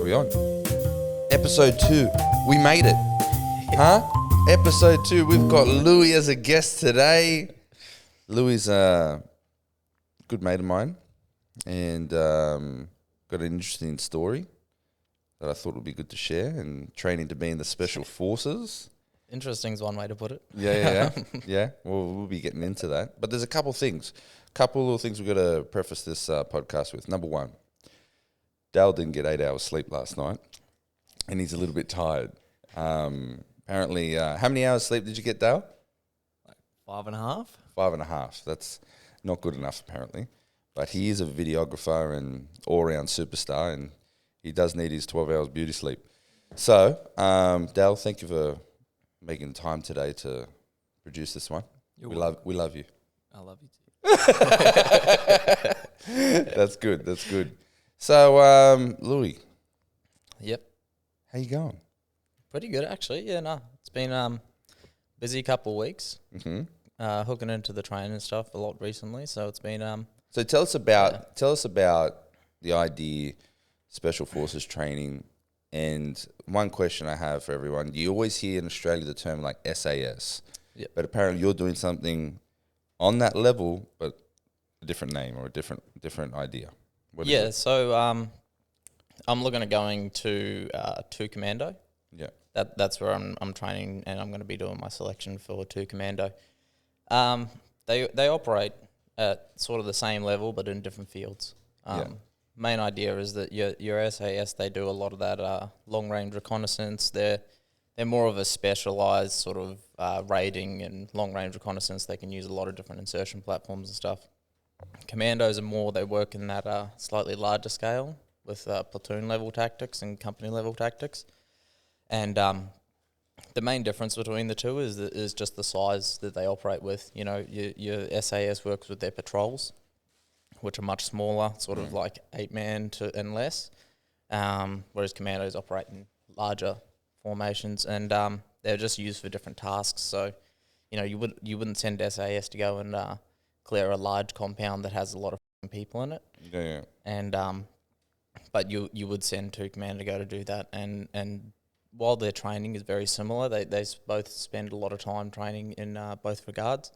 we on? Episode 2. We made it. Huh? Episode 2. We've got Louie as a guest today. Louie's a good mate of mine and got an interesting story that I thought would be good to share, and training to be in the Special Forces. Interesting is one way to put it. Yeah. Well, we'll be getting into that. But there's a couple little things we've got to preface this podcast with. Number one, Dale didn't get 8 hours sleep last night, and he's a little bit tired. Apparently, how many hours sleep did you get, Dale? 5.5. 5.5. That's not good enough, apparently. But he is a videographer and all-round superstar, and he does need his 12 hours beauty sleep. So, Dale, thank you for making time today to produce this one. We love you. I love you too. That's good. So, Louie. Yep. How you going? Pretty good, actually. Yeah, no. It's been busy couple of weeks. Mm-hmm. Hooking into the training and stuff a lot recently. So it's been... So tell us about the idea, Special Forces training. And one question I have for everyone, you always hear in Australia the term like SAS. Yep. But apparently you're doing something on that level, but a different name or a different idea. What is it? So I'm looking at going to Commando. Yeah. That's where I'm training, and I'm going to be doing my selection for Commando. They operate at sort of the same level, but in different fields. Main idea is that your SAS, they do a lot of that long range reconnaissance. They're more of a specialized sort of raiding and long range reconnaissance. They can use a lot of different insertion platforms and stuff. Commandos are more, they work in that slightly larger scale with platoon level tactics and company level tactics. And the main difference between the two is just the size that they operate with. You know, your SAS works with their patrols, which are much smaller, sort of like 8-man and less, whereas Commandos operate in larger formations, and they're just used for different tasks. So, you know, you wouldn't send SAS to go and clear a large compound that has a lot of people in it. Yeah. And but you would send 2 Commando to go to do that, and while their training is very similar, they both spend a lot of time training in both regards.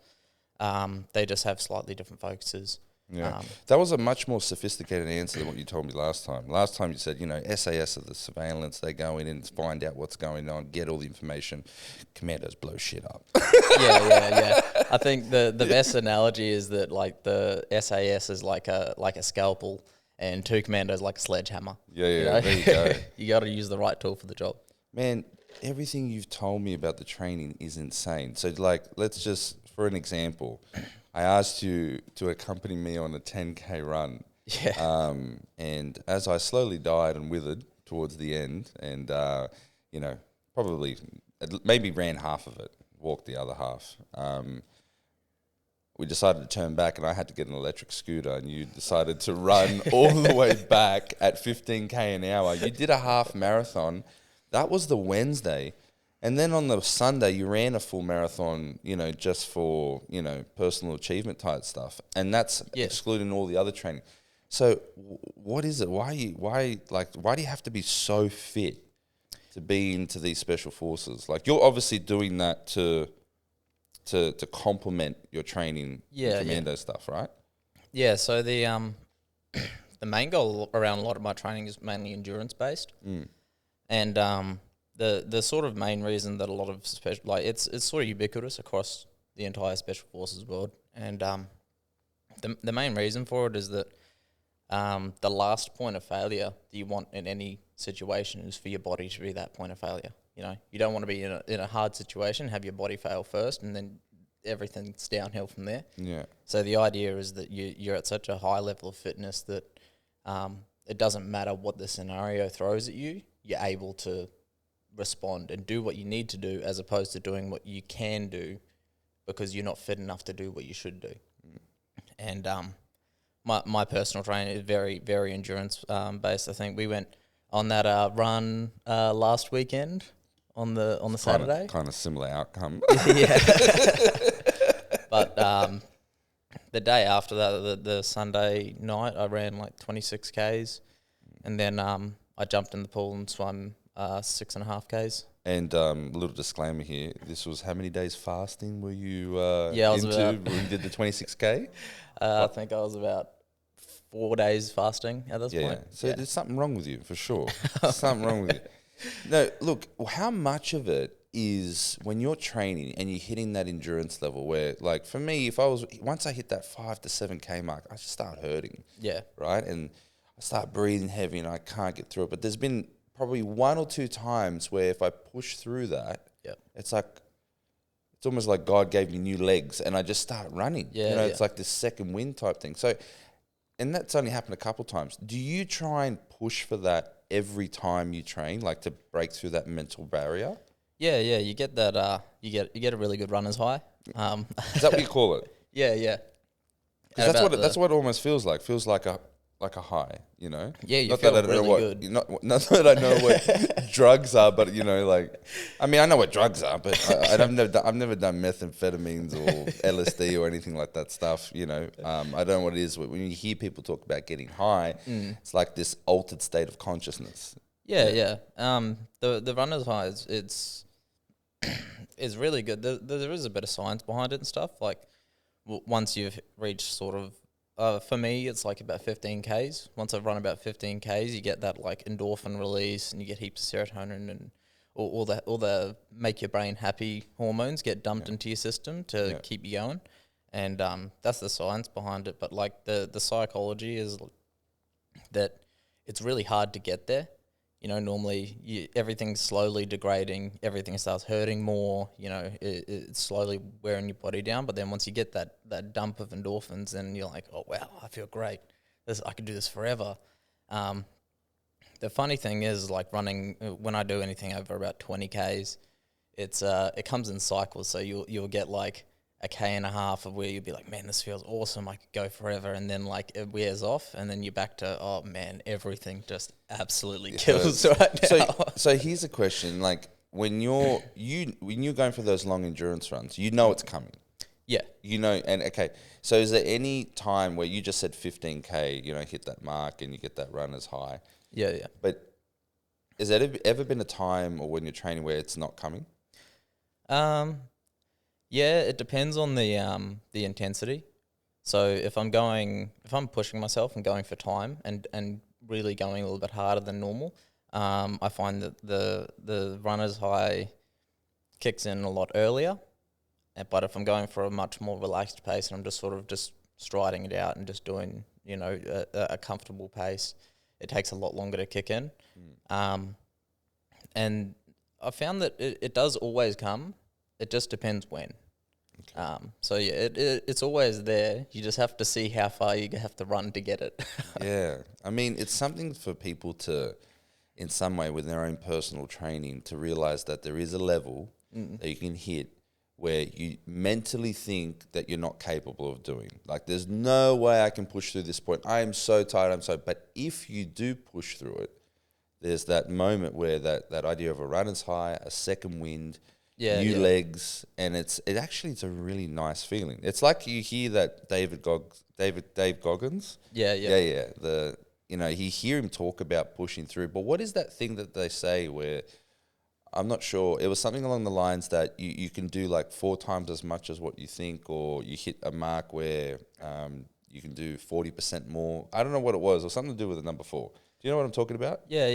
They just have slightly different focuses. Yeah, that was a much more sophisticated answer than what you told me last time. Last time you said, you know, SAS are the surveillance. They go in and find out what's going on, get all the information. Commandos blow shit up. Yeah. I think the best analogy is that like the SAS is like a scalpel, and 2 Commandos like a sledgehammer. Yeah, you know? There you go. You got to use the right tool for the job. Man, everything you've told me about the training is insane. So, like, let's just, for an example, I asked you to accompany me on a 10K run. Yeah. And as I slowly died and withered towards the end, and, you know, probably maybe ran half of it, walked the other half, we decided to turn back, and I had to get an electric scooter, and you decided to run all the way back at 15K an hour. You did a half marathon. That was the Wednesday. And then on the Sunday, you ran a full marathon, you know, just for, you know, personal achievement type stuff. And that's excluding all the other training. So what is it? Why do you have to be so fit to be into these special forces? Like, you're obviously doing that to complement your training commando stuff, right? Yeah, so the main goal around a lot of my training is mainly endurance based. And the sort of main reason that a lot of special, like it's sort of ubiquitous across the entire special forces world, and the main reason for it is that the last point of failure that you want in any situation is for your body to be that point of failure. You know, you don't want to be in a hard situation, have your body fail first, and then everything's downhill from there. Yeah. So the idea is that you're at such a high level of fitness that it doesn't matter what the scenario throws at you, you're able to respond and do what you need to do, as opposed to doing what you can do because you're not fit enough to do what you should do. And my personal training is very, very endurance based. I think we went on that run last weekend on the Saturday. Kind of similar outcome. Yeah. But the day after that, the Sunday night, I ran like 26 Ks. And then I jumped in the pool and swam 6.5 Ks. And a little disclaimer here: this was how many days fasting were you Yeah, I was into about when you did the 26K? I think I was about 4 days fasting at this point. So there's something wrong with you for sure. Something wrong with you. No, look, how much of it is when you're training and you're hitting that endurance level where, like, for me, once I hit that 5 to 7K mark, I just start hurting. Yeah. Right. And I start breathing heavy and I can't get through it. But there's been probably 1 or 2 times where if I push through that, it's almost like God gave me new legs and I just start running. Yeah. It's like this second wind type thing. So, and that's only happened a couple times. Do you try and push for that every time you train, like to break through that mental barrier? Yeah. You get that. You get a really good runner's high. Is that what you call it? Yeah. Because that's what it almost feels like. Feels like a high, you know. Yeah, you not feel that I don't really know good. Not that I know what drugs are, but like, I mean, I know what drugs are, but I've never done methamphetamines or LSD or anything like that stuff. I don't know what it is. When you hear people talk about getting high, it's like this altered state of consciousness. Yeah. The runner's high is is really good. There is a bit of science behind it and stuff. Like once you've reached sort of. For me, it's like about 15 Ks. Once I've run about 15 Ks, you get that like endorphin release, and you get heaps of serotonin and all the make your brain happy hormones get dumped into your system to keep you going, and that's the science behind it. But like the psychology is that it's really hard to get there. Normally everything's slowly degrading, everything starts hurting more, it's slowly wearing your body down. But then once you get that dump of endorphins, then you're like, oh, wow, I feel great. I could do this forever. The funny thing is, like running, when I do anything over about 20 Ks, it comes in cycles. So you'll get like a K and a half of where you'll be like, man, this feels awesome, I could go forever, and then like it wears off, and then you're back to, oh man, everything just absolutely kills right now. So here's a question: like when you're going for those long endurance runs, it's coming. Yeah. And okay, so is there any time where you just said 15K, hit that mark and you get that runner's high? Yeah. But has there ever been a time or when you're training where it's not coming? Yeah, it depends on the intensity. So if I'm pushing myself and going for time and really going a little bit harder than normal, I find that the runner's high kicks in a lot earlier. But if I'm going for a much more relaxed pace and I'm just sort of just striding it out and just doing a comfortable pace, it takes a lot longer to kick in. And I found that it does always come. It just depends when. Okay. So yeah, it's always there. You just have to see how far you have to run to get it. Yeah, I mean, it's something for people to, in some way, with their own personal training, to realize that there is a level that you can hit where you mentally think that you're not capable of doing. Like, there's no way I can push through this point. I am so tired. But if you do push through it, there's that moment where that idea of a runner's high, a second wind. New legs, and it's a really nice feeling. It's like you hear that Dave Goggins. Yeah. You hear him talk about pushing through. But what is that thing that they say where, I'm not sure, it was something along the lines that you can do like 4 times as much as what you think, or you hit a mark where you can do 40% more. I don't know what it was, or something to do with the number 4. Do you know what I'm talking about? Yeah.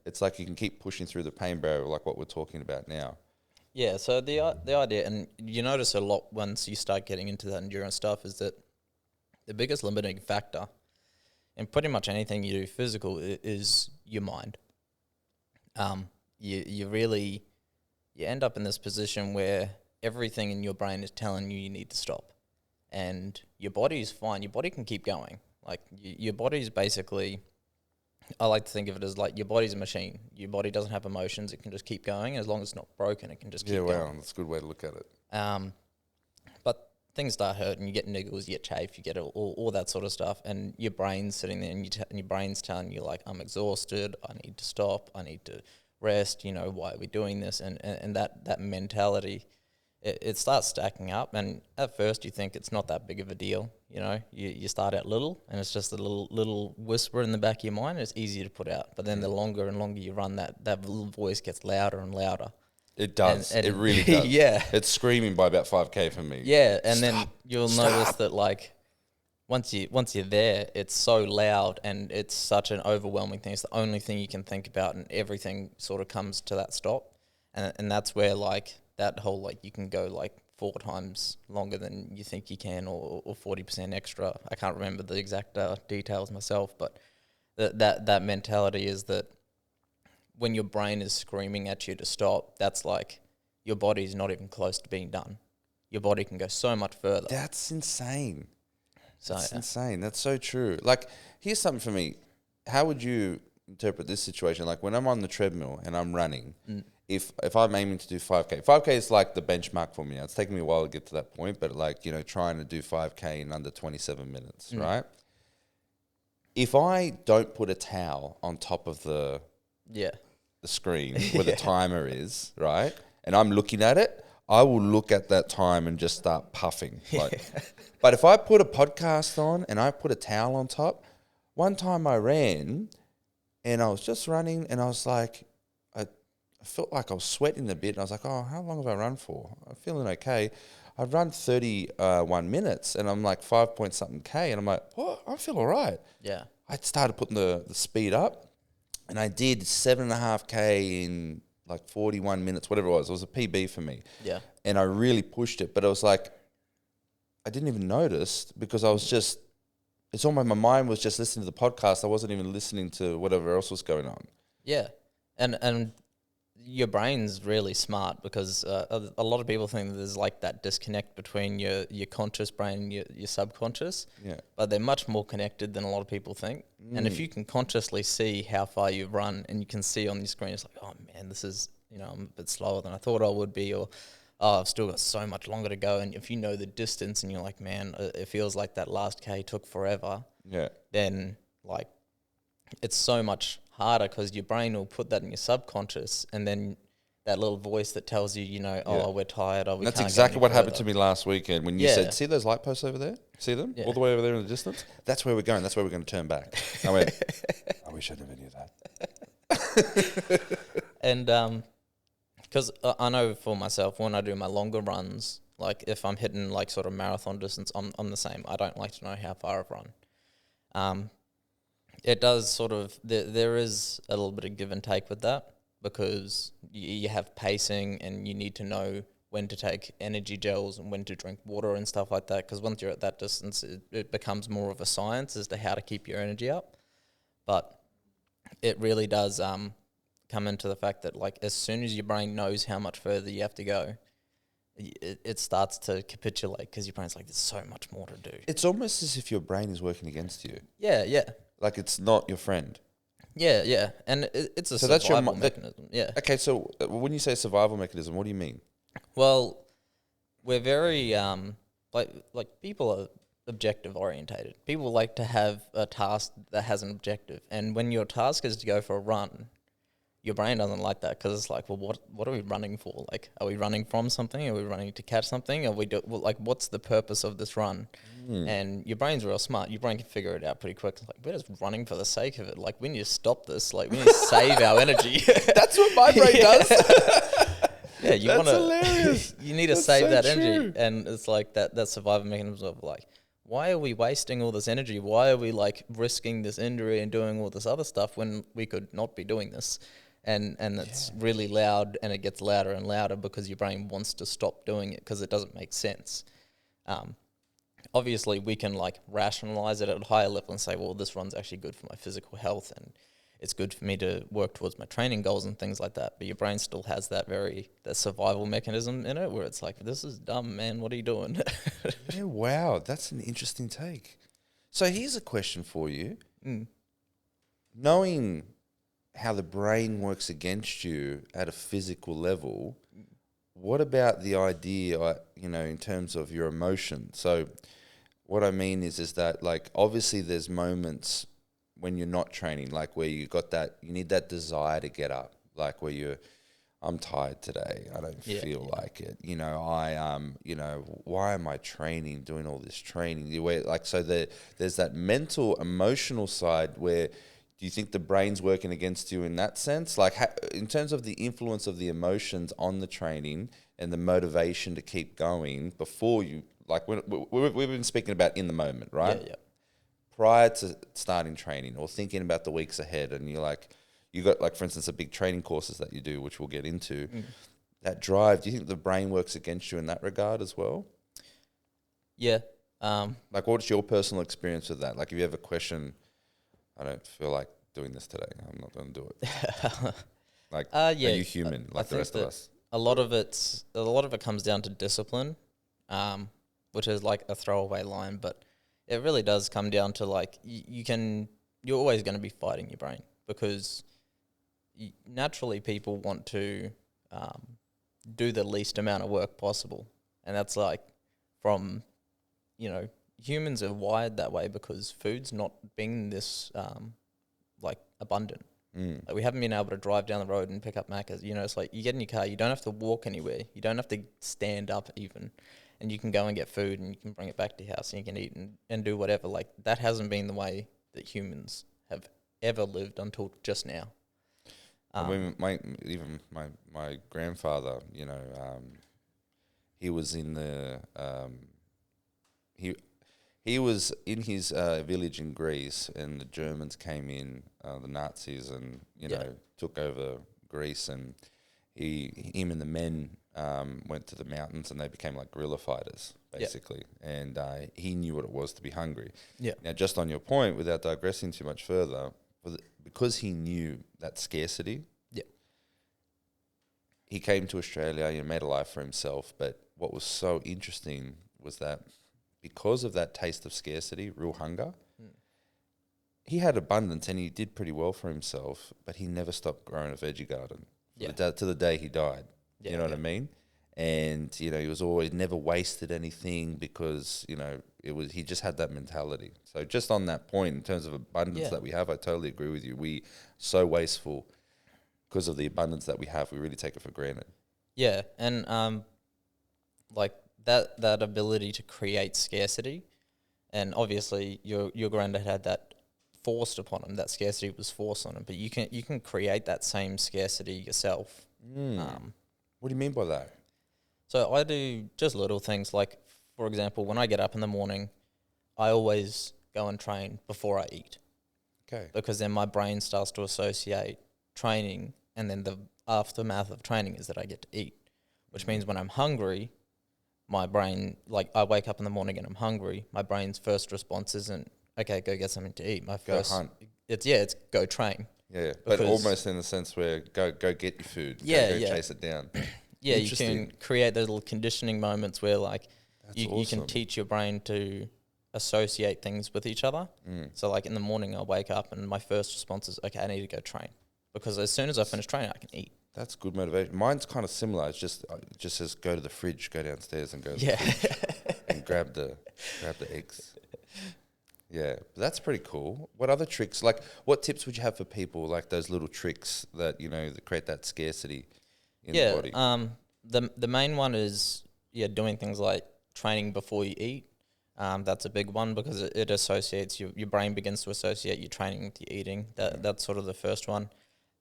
It's like you can keep pushing through the pain barrier, like what we're talking about now. Yeah, so the idea, and you notice a lot once you start getting into that endurance stuff, is that the biggest limiting factor in pretty much anything you do physical is your mind. You end up in this position where everything in your brain is telling you need to stop, and your body is fine. Your body can keep going. Like your body's basically, I like to think of it as like your body's a machine. Your body doesn't have emotions. It can just keep going. As long as it's not broken, it can just keep going. Yeah, wow, that's a good way to look at it. But things start hurting. You get niggles, you get chafe, you get all that sort of stuff. And your brain's sitting there and your brain's telling you, like, I'm exhausted. I need to stop. I need to rest. Why are we doing this? And that mentality it starts stacking up, and at first you think it's not that big of a deal. You know, you start out little, and it's just a little whisper in the back of your mind, and it's easy to put out. But then the longer and longer you run, that little voice gets louder and louder. It does. And it really does. Yeah. It's screaming by about 5K for me. Yeah, and then you'll notice that, like, once you're there, it's so loud and it's such an overwhelming thing. It's the only thing you can think about, and everything sort of comes to that stop. And that's where, like, that whole, like, you can go, like, 4 times longer than you think you can, or 40% extra. I can't remember the exact details myself, but that mentality is that when your brain is screaming at you to stop, that's like your body's not even close to being done. Your body can go so much further. That's insane. That's So insane. That's so true. Like, here's something for me. How would you interpret this situation? Like, when I'm on the treadmill and I'm running, if I'm aiming to do 5K, 5K is like the benchmark for me. It's taken me a while to get to that point, but, like, you know, trying to do 5K in under 27 minutes, right? If I don't put a towel on top of the screen where the timer is, right, and I'm looking at it, I will look at that time and just start puffing. Like, but if I put a podcast on and I put a towel on top, one time I ran and I was just running and I was like, I felt like I was sweating a bit, and I was like, oh, how long have I run for? I'm feeling okay. I've run 31 minutes, and I'm like 5 point something K, and I'm like, what? I feel all right. yeah, I started putting the speed up, and I did 7.5K in like 41 minutes, whatever it was. It was a PB for me. yeah, And I really pushed it, but it was like, I didn't even notice because I was just, it's almost, my mind was just listening to the podcast. I wasn't even listening to whatever else was going on. yeah, and your brain's really smart, because a lot of people think that there's like that disconnect between your conscious brain and your subconscious. Yeah. But they're much more connected than a lot of people think. And if you can consciously see how far you've run, and you can see on your screen, it's like, oh man, this is, you know, I'm a bit slower than I thought I would be, or oh, I've still got so much longer to go. And if you know the distance and you're like, man, it feels like that last K took forever. Yeah. Then, like, it's so much harder, because your brain will put that in your subconscious, and then that little voice that tells you, you know, oh, we're tired. Oh, we That's can't exactly what further. happened to me last weekend when you said, see those light posts over there? See them? Yeah. All the way over there in the distance? That's where we're going. That's where we're going to turn back. I went, I wish I never knew that. And because I know for myself, when I do my longer runs, like if I'm hitting like sort of marathon distance, I'm the same. I don't like to know how far I've run. It does sort of, there is a little bit of give and take with that, because you have pacing, and you need to know when to take energy gels and when to drink water and stuff like that, because once you're at that distance, it becomes more of a science as to how to keep your energy up. But it really does come into the fact that, like, as soon as your brain knows how much further you have to go, it starts to capitulate, because your brain's like, there's so much more to do. It's almost as if your brain is working against you. Yeah, yeah. Like, it's not your friend. Yeah, yeah. And it's a So that's survival mechanism. Yeah. Okay, so when you say survival mechanism, what do you mean? Well, we're very like people are objective orientated. People like to have a task that has an objective, and when your task is to go for a run, your brain doesn't like that, because it's like, well, what are we running for? Like, are we running from something? Are we running to catch something? Are we what's the purpose of this run? And your brain's real smart. Your brain can figure it out pretty quick. It's like, we're just running for the sake of it. Like, we need to stop this. Like, we need to save our energy. That's what my brain does. Yeah, you want to. Hilarious. You need to save that energy, and it's like that survival mechanism of like, why are we wasting all this energy? Why are we like risking this injury and doing all this other stuff when we could not be doing this? And it's really loud, and it gets louder and louder, because your brain wants to stop doing it because it doesn't make sense. Obviously, we can like rationalize it at a higher level and say, well, this run's actually good for my physical health, and it's good for me to work towards my training goals and things like that. But your brain still has that survival mechanism in it, where it's like, this is dumb, man. What are you doing? Yeah, wow, that's an interesting take. So here's a question for you. Knowing how the brain works against you at a physical level, what about the idea, in terms of your emotion? So what I mean is that, like, obviously there's moments when you're not training, like where you need that desire to get up, like where I'm tired today. I don't Yeah, feel yeah. like it. Why am I training, doing all this training? So there's that mental, emotional side where do you think the brain's working against you in that sense? Like in terms of the influence of the emotions on the training and the motivation to keep going before you, like we've been speaking about in the moment, right? Yeah, yeah. Prior to starting training or thinking about the weeks ahead, and you got, like, for instance, the big training courses that you do, which we'll get into. That drive, do you think the brain works against you in that regard as well? Yeah. Like, what's your personal experience with that? Like, if you have a question, I don't feel like doing this today, I'm not going to do it. Like, are yeah. you human I like the think rest of that us? a lot of it comes down to discipline, which is like a throwaway line, but it really does come down to like you're always going to be fighting your brain because naturally people want to do the least amount of work possible, and that's like from humans are wired that way because food's not being this like abundant. Like we haven't been able to drive down the road and pick up Macca's. It's like you get in your car, you don't have to walk anywhere, you don't have to stand up even, and you can go and get food and you can bring it back to your house and you can eat and do whatever. Like that hasn't been the way that humans have ever lived until just now. When my grandfather, he was in the he he was in his village in Greece, and the Germans came in, the Nazis, and took over Greece, and him and the men went to the mountains, and they became like guerrilla fighters basically, and he knew what it was to be hungry. Yeah. Now, just on your point, without digressing too much further, because he knew that scarcity, Yeah. he came to Australia, made a life for himself. But what was so interesting was that because of that taste of scarcity, real hunger, he had abundance and he did pretty well for himself, but he never stopped growing a veggie garden to the day he died. Yeah, You know what I mean? And, he was always never wasted anything because, he just had that mentality. So just on that point, in terms of abundance that we have, I totally agree with you. We so wasteful because of the abundance that we have. We really take it for granted. Yeah, and like that ability to create scarcity, and obviously your granddad had that forced upon him. That scarcity was forced on him, but you can create that same scarcity yourself. What do you mean by that? So I do just little things like, for example, when I get up in the morning, I always go and train before I eat. Okay. Because then my brain starts to associate training, and then the aftermath of training is that I get to eat, which means when I'm hungry, my brain, like I wake up in the morning and I'm hungry, my brain's first response isn't, okay, go get something to eat. My first, hunt. It's go train. Yeah, but almost in the sense where go get your food. Yeah, go chase it down. Yeah, you can create those little conditioning moments where like you can teach your brain to associate things with each other. So like in the morning I wake up and my first response is, okay, I need to go train. Because as soon as I finish training, I can eat. That's good motivation. Mine's kind of similar. It's just says go to the fridge, go downstairs and go to the fridge and grab the eggs. Yeah, but that's pretty cool. What other tricks, like what tips would you have for people, like those little tricks that, that create that scarcity in the body? The main one is doing things like training before you eat. That's a big one because it associates your brain begins to associate your training with your eating. That's sort of the first one.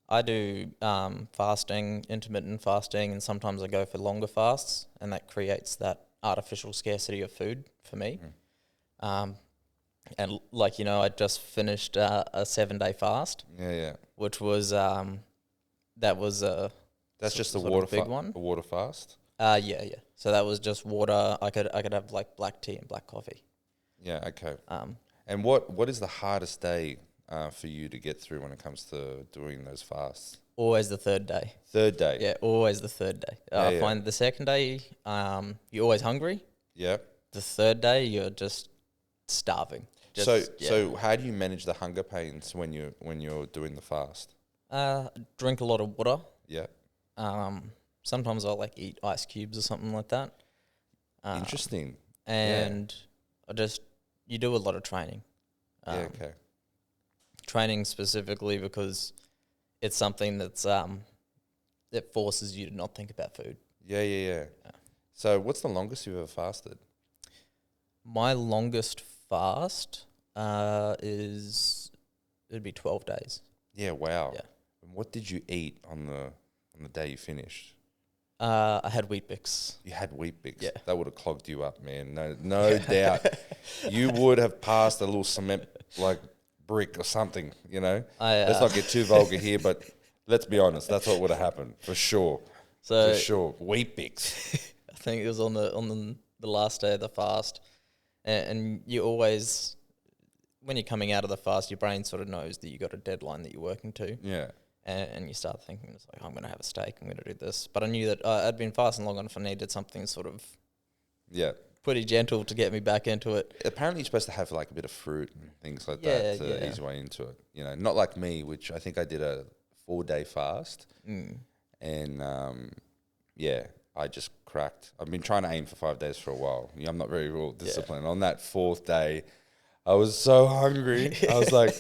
I do fasting, intermittent fasting, and sometimes I go for longer fasts, and that creates that artificial scarcity of food for me. And like I just finished a 7-day fast. Which was that's just the big one. A water fast. Yeah. So that was just water. I could have like black tea and black coffee. Yeah. Okay. And what is the hardest day for you to get through when it comes to doing those fasts? Always the third day. Third day. Yeah, always the third day. I find the second day, you're always hungry. Yeah. The third day, you're just starving. So how do you manage the hunger pains when you're doing the fast? Drink a lot of water. Yeah. Sometimes I'll like eat ice cubes or something like that. Interesting. And you do a lot of training. Okay. Training specifically because it's something that's it forces you to not think about food. Yeah. So what's the longest you've ever fasted? My longest fast it'd be 12 days. Yeah, wow. Yeah. And what did you eat on the day you finished? I had Wheat Bix. You had Wheat Bix. Yeah. That would have clogged you up, man. No doubt. You would have passed a little cement like brick or something, you know? Let's not get too vulgar here, but let's be honest, that's what would have happened, for sure. So For sure. Wheat Bix. I think it was on the last day of the fast, and you always, when you're coming out of the fast, your brain sort of knows that you got a deadline that you're working to. Yeah. And you start thinking, it's like, I'm going to have a steak, I'm going to do this. But I knew that I'd been fasting long enough, I needed something sort of pretty gentle to get me back into it. Apparently you're supposed to have like a bit of fruit and things like that to ease your way into it. You know, not like me, which I think I did a 4-day fast. And I just cracked. I've been trying to aim for 5 days for a while. I'm not very real disciplined. On that 4th day, I was so hungry. I was like,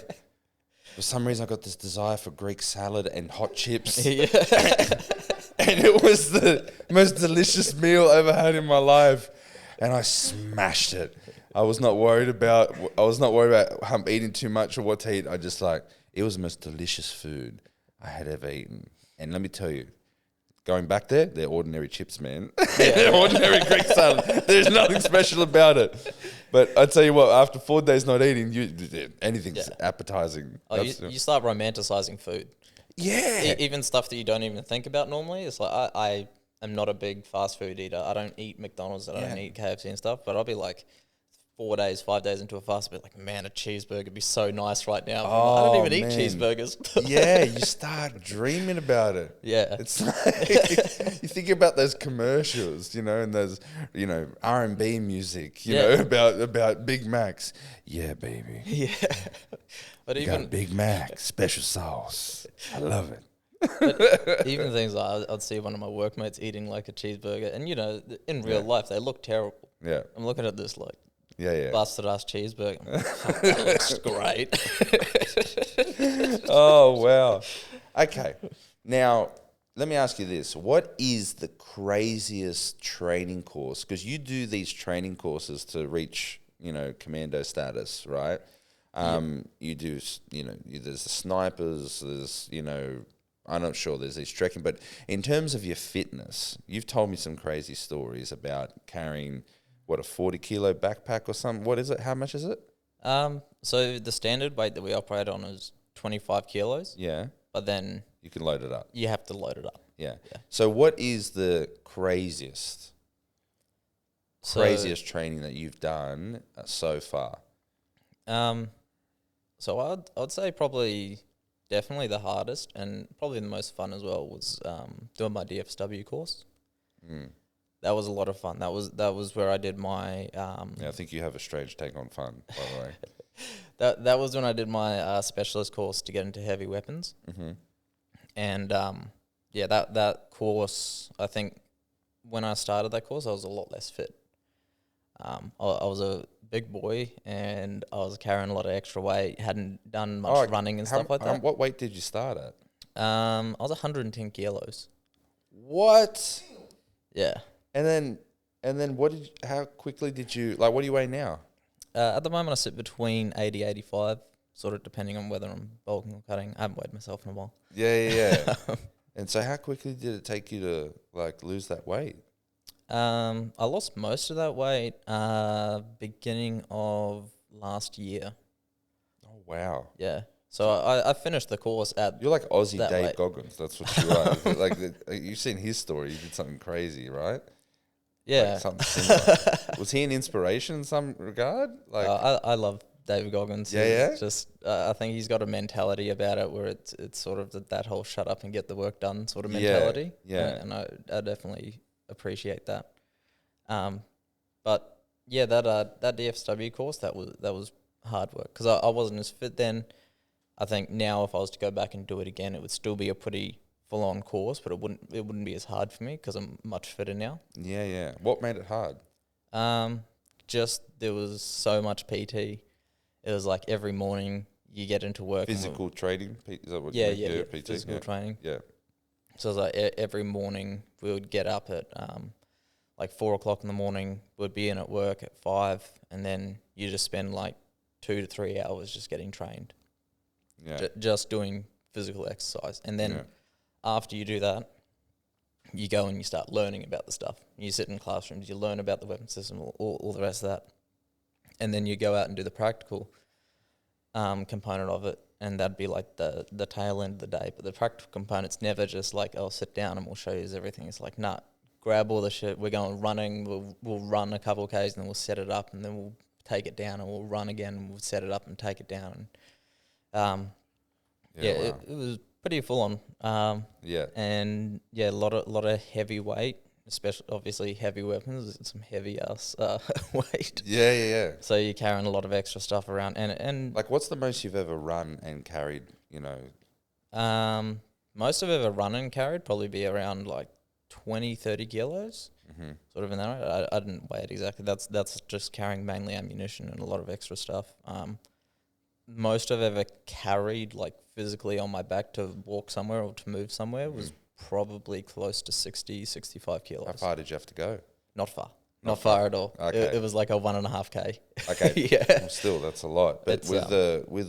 for some reason, I got this desire for Greek salad and hot chips. And it was the most delicious meal I ever had in my life. And I smashed it. I was not worried about eating too much or what to eat. It was the most delicious food I had ever eaten. And let me tell you, going back there, they're ordinary chips, man. They're ordinary Greek salad. There's nothing special about it. But I tell you what, after 4 days not eating, anything's appetizing. You start romanticizing food. Yeah. Even stuff that you don't even think about normally. It's like, I am not a big fast food eater. I don't eat McDonald's. I don't eat KFC and stuff. But I'll be like 4 days, 5 days into a fast, I'll be like, man, a cheeseburger would be so nice right now. I don't even eat cheeseburgers. Yeah, you start dreaming about it. Yeah. It's like, you think about those commercials, you know, and those, you know, R&B music, you know, about Big Macs. Yeah, baby. Yeah. But you got a Big Mac, special sauce. I love it. But even things like I'd see one of my workmates eating like a cheeseburger, and you know, in real life they look terrible. Yeah. I'm looking at this like Yeah. busted ass cheeseburger. I'm like, that looks great. Oh, wow. Okay. Now, let me ask you this. What is the craziest training course? Because you do these training courses to reach, you know, commando status, right? You do, you know, there's the snipers, there's, you know, I'm not sure there's these trekking, but in terms of your fitness, you've told me some crazy stories about carrying, what, a 40-kilo backpack or something? What is it? How much is it? So the standard weight that we operate on is 25 kilos. Yeah. But then you can load it up. You have to load it up. Yeah. So what is the craziest training that you've done so far? So I'd say probably definitely the hardest and probably the most fun as well was doing my DFSW course. That was a lot of fun. That was where I did my I think you have a strange take on fun, by the way. That was when I did my specialist course to get into heavy weapons. And that course, I think when I started that course I was a lot less fit. I was a big boy and I was carrying a lot of extra weight, hadn't done much running and stuff like that. What weight did you start at? I was 110 kilos. What? Yeah. And then how quickly did you, like, what do you weigh now? At the moment I sit between 80, 85, sort of depending on whether I'm bulking or cutting. I haven't weighed myself in a while. Yeah. And so how quickly did it take you to, like, lose that weight? I lost most of that weight beginning of last year. Oh, wow. Yeah. So I finished the course at You're like Aussie that Dave weight. Goggins. That's what you are. Like you've seen his story. He did something crazy, right? Yeah. Like something similar. Was he an inspiration in some regard? Like I love David Goggins. Yeah. He's just I think he's got a mentality about it where it's sort of that whole shut up and get the work done sort of mentality. Yeah. And I definitely appreciate that. But yeah, that DFSW course that was hard work because I wasn't as fit then. I think now if I was to go back and do it again, it would still be a pretty full on course, but it wouldn't be as hard for me because I'm much fitter now. Yeah. What made it hard? Just there was so much PT. It was like every morning you get into work. Physical training? Is that what Yeah, you do? PT, physical training. Yeah. So it was like every morning we would get up at like 4 o'clock in the morning. We'd be in at work at 5, and then you just spend like 2 to 3 hours just getting trained, just doing physical exercise. And then after you do that, you go and you start learning about the stuff. You sit in classrooms, you learn about the weapon system, all the rest of that. And then you go out and do the practical component of it, and that'd be like the tail end of the day. But the practical component's never just like, oh, sit down and we'll show you everything. It's like, nah, grab all the shit. We're going running. We'll run a couple of Ks, and then we'll set it up, and then we'll take it down, and we'll run again, and we'll set it up and take it down. And it was pretty full on. And a lot of heavy weight, especially obviously heavy weapons and some heavy ass weight. Yeah. So you're carrying a lot of extra stuff around, and like, what's the most you've ever run and carried? Most I've ever run and carried probably be around like 20-30 kilos, sort of in that way. I didn't weigh it exactly. That's just carrying mainly ammunition and a lot of extra stuff. Most I've ever carried, like physically on my back to walk somewhere or to move somewhere, was probably close to 60-65 kilos. How far did you have to go? Not far. Not far at all. Okay. It was like a 1.5K. Okay. Yeah. Well, still, that's a lot. But It's, with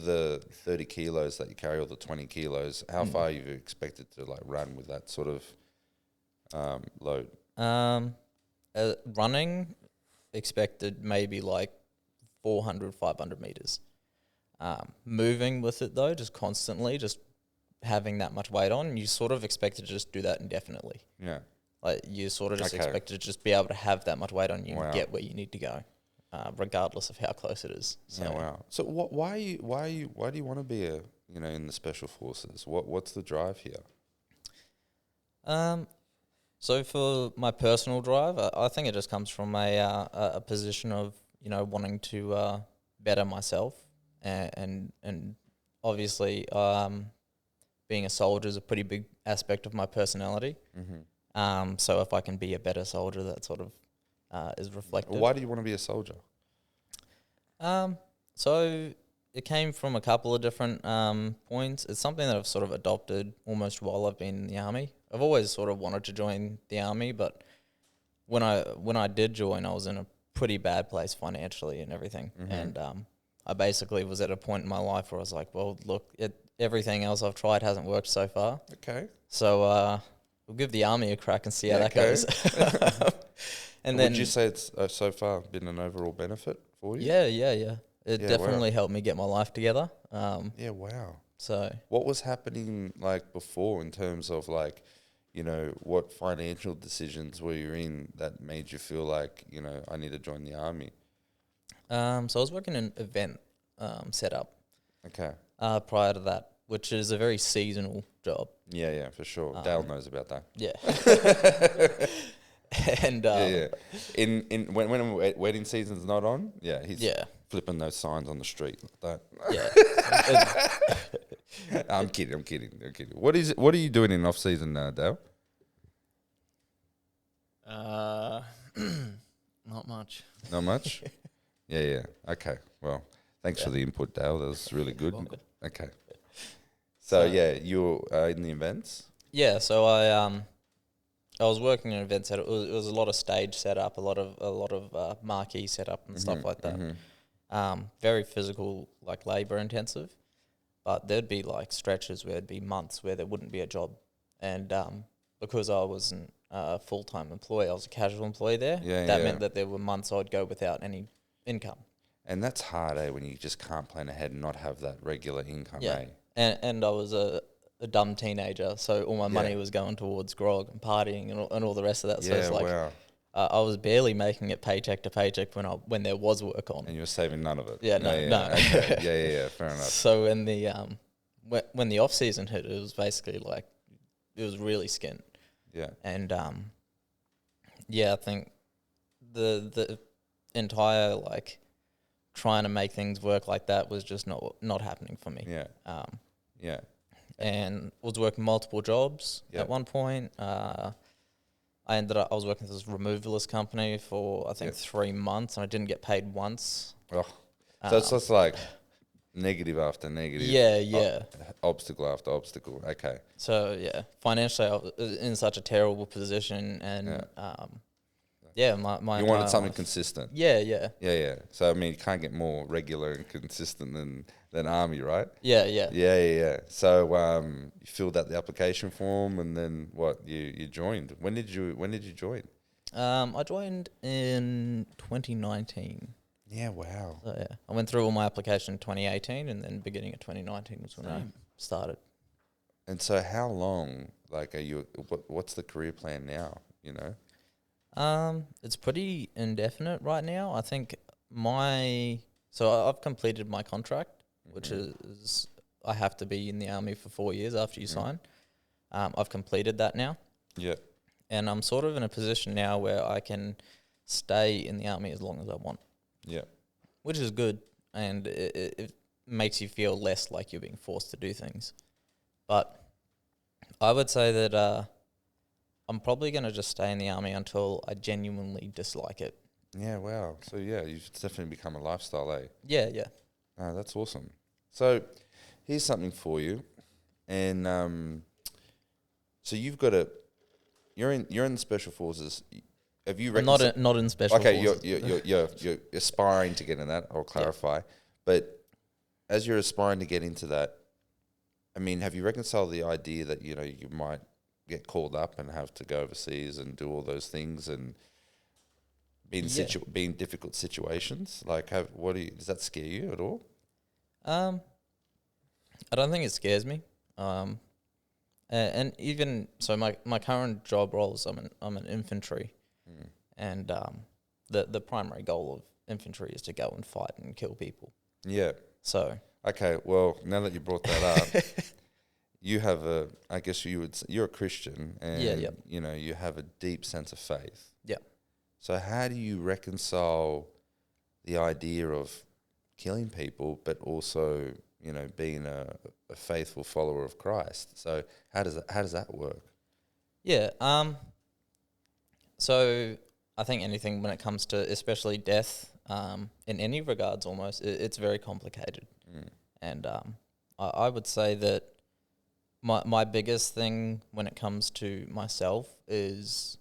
the 30 kilos that you carry, or the 20 kilos, how far you expected to like run with that sort of load? Running, expected maybe like 400, 500 meters. Moving with it though, just constantly, just having that much weight on, you sort of expected to just do that indefinitely. Yeah. Like you sort of just expected to just be able to have that much weight on you and get where you need to go, regardless of how close it is. So. Yeah, wow. So why do you want to be in the special forces? What's the drive here? So for my personal drive, I think it just comes from a position of wanting to better myself, and obviously being a soldier is a pretty big aspect of my personality. So if I can be a better soldier, that sort of is reflected. Why do you want to be a soldier? So it came from a couple of different points. It's something that I've sort of adopted almost while I've been in the army. I've always sort of wanted to join the army, but when I did join, I was in a pretty bad place financially and everything. And I basically was at a point in my life where I was like, well, look, everything else I've tried hasn't worked so far. Okay. So we'll give the army a crack and see how that goes. And then, would you say it's so far been an overall benefit for you? Yeah. It definitely helped me get my life together. Yeah, wow. So what was happening like before in terms of like, what financial decisions were you in that made you feel like, I need to join the army? So I was working in an event setup. Okay. Prior to that, which is a very seasonal job. Yeah, for sure. Dale knows about that. Yeah. And in when wedding season's not on, he's flipping those signs on the street like that. Yeah. I'm kidding. What are you doing in off season now, Dale? Not much. Not much? Yeah. Okay. Well, thanks for the input, Dale. That was really good. Okay. So you're in the events? Yeah, so I was working in an event setup. It was a lot of stage setup, a lot of marquee setup and stuff like that. Very physical, like labor intensive. But there'd be like stretches where it'd be months where there wouldn't be a job, and because I wasn't a full-time employee, I was a casual employee there. That meant that there were months I'd go without any income. And that's hard, when you just can't plan ahead and not have that regular income, And I was a dumb teenager, so all my money was going towards grog and partying and all the rest of that. So it's like I was barely making it paycheck to paycheck when there was work on. And you were saving none of it. Yeah, no. Okay. Yeah, fair enough. So when the off season hit, it was basically like it was really skint. Yeah. And I think the entire like trying to make things work like that was just not happening for me. Yeah. And was working multiple jobs at one point. I was working for this removalist company for I think 3 months, and I didn't get paid once. Oh. So it's just like Negative after negative. Yeah. Obstacle after obstacle. Okay. So yeah, financially I was in such a terrible position, and my You entire wanted something life. consistent. Yeah. Yeah. So I mean, you can't get more regular and consistent than army, right? Yeah. Yeah. So you filled out the application form, and then what? You joined. When did you join? I joined in 2019. Yeah. Wow. So yeah, I went through all my application in 2018, and then beginning of 2019 was when I started. And so, how long? Like, are you? What's the career plan now? You know. It's pretty indefinite right now. I think I've completed my contract, which is I have to be in the army for 4 years after you sign. I've completed that now. Yeah. And I'm sort of in a position now where I can stay in the army as long as I want. Yeah. Which is good, and it makes you feel less like you're being forced to do things. But I would say that I'm probably going to just stay in the army until I genuinely dislike it. Yeah. Wow. So yeah, you've definitely become a lifestyle, eh? Yeah. Oh, that's awesome. So here's something for you, and so you've got a. You're in the special forces. Have you I'm not in special forces. Okay, you're aspiring to get in that. I'll clarify, but as you're aspiring to get into that, I mean, have you reconciled the idea that you might get called up and have to go overseas and do all those things and be in difficult situations? Like, does that scare you at all? I don't think it scares me. And even so, my current job roles, I'm an infantry, and the primary goal of infantry is to go and fight and kill people. Yeah. So okay, well, now that you brought that up, you have I guess you're a Christian, and you have a deep sense of faith. Yeah. So how do you reconcile the idea of killing people, but also being a faithful follower of Christ? So how does that work? Yeah. So I think anything when it comes to especially death, in any regards, almost it's very complicated, and I would say that my biggest thing when it comes to myself is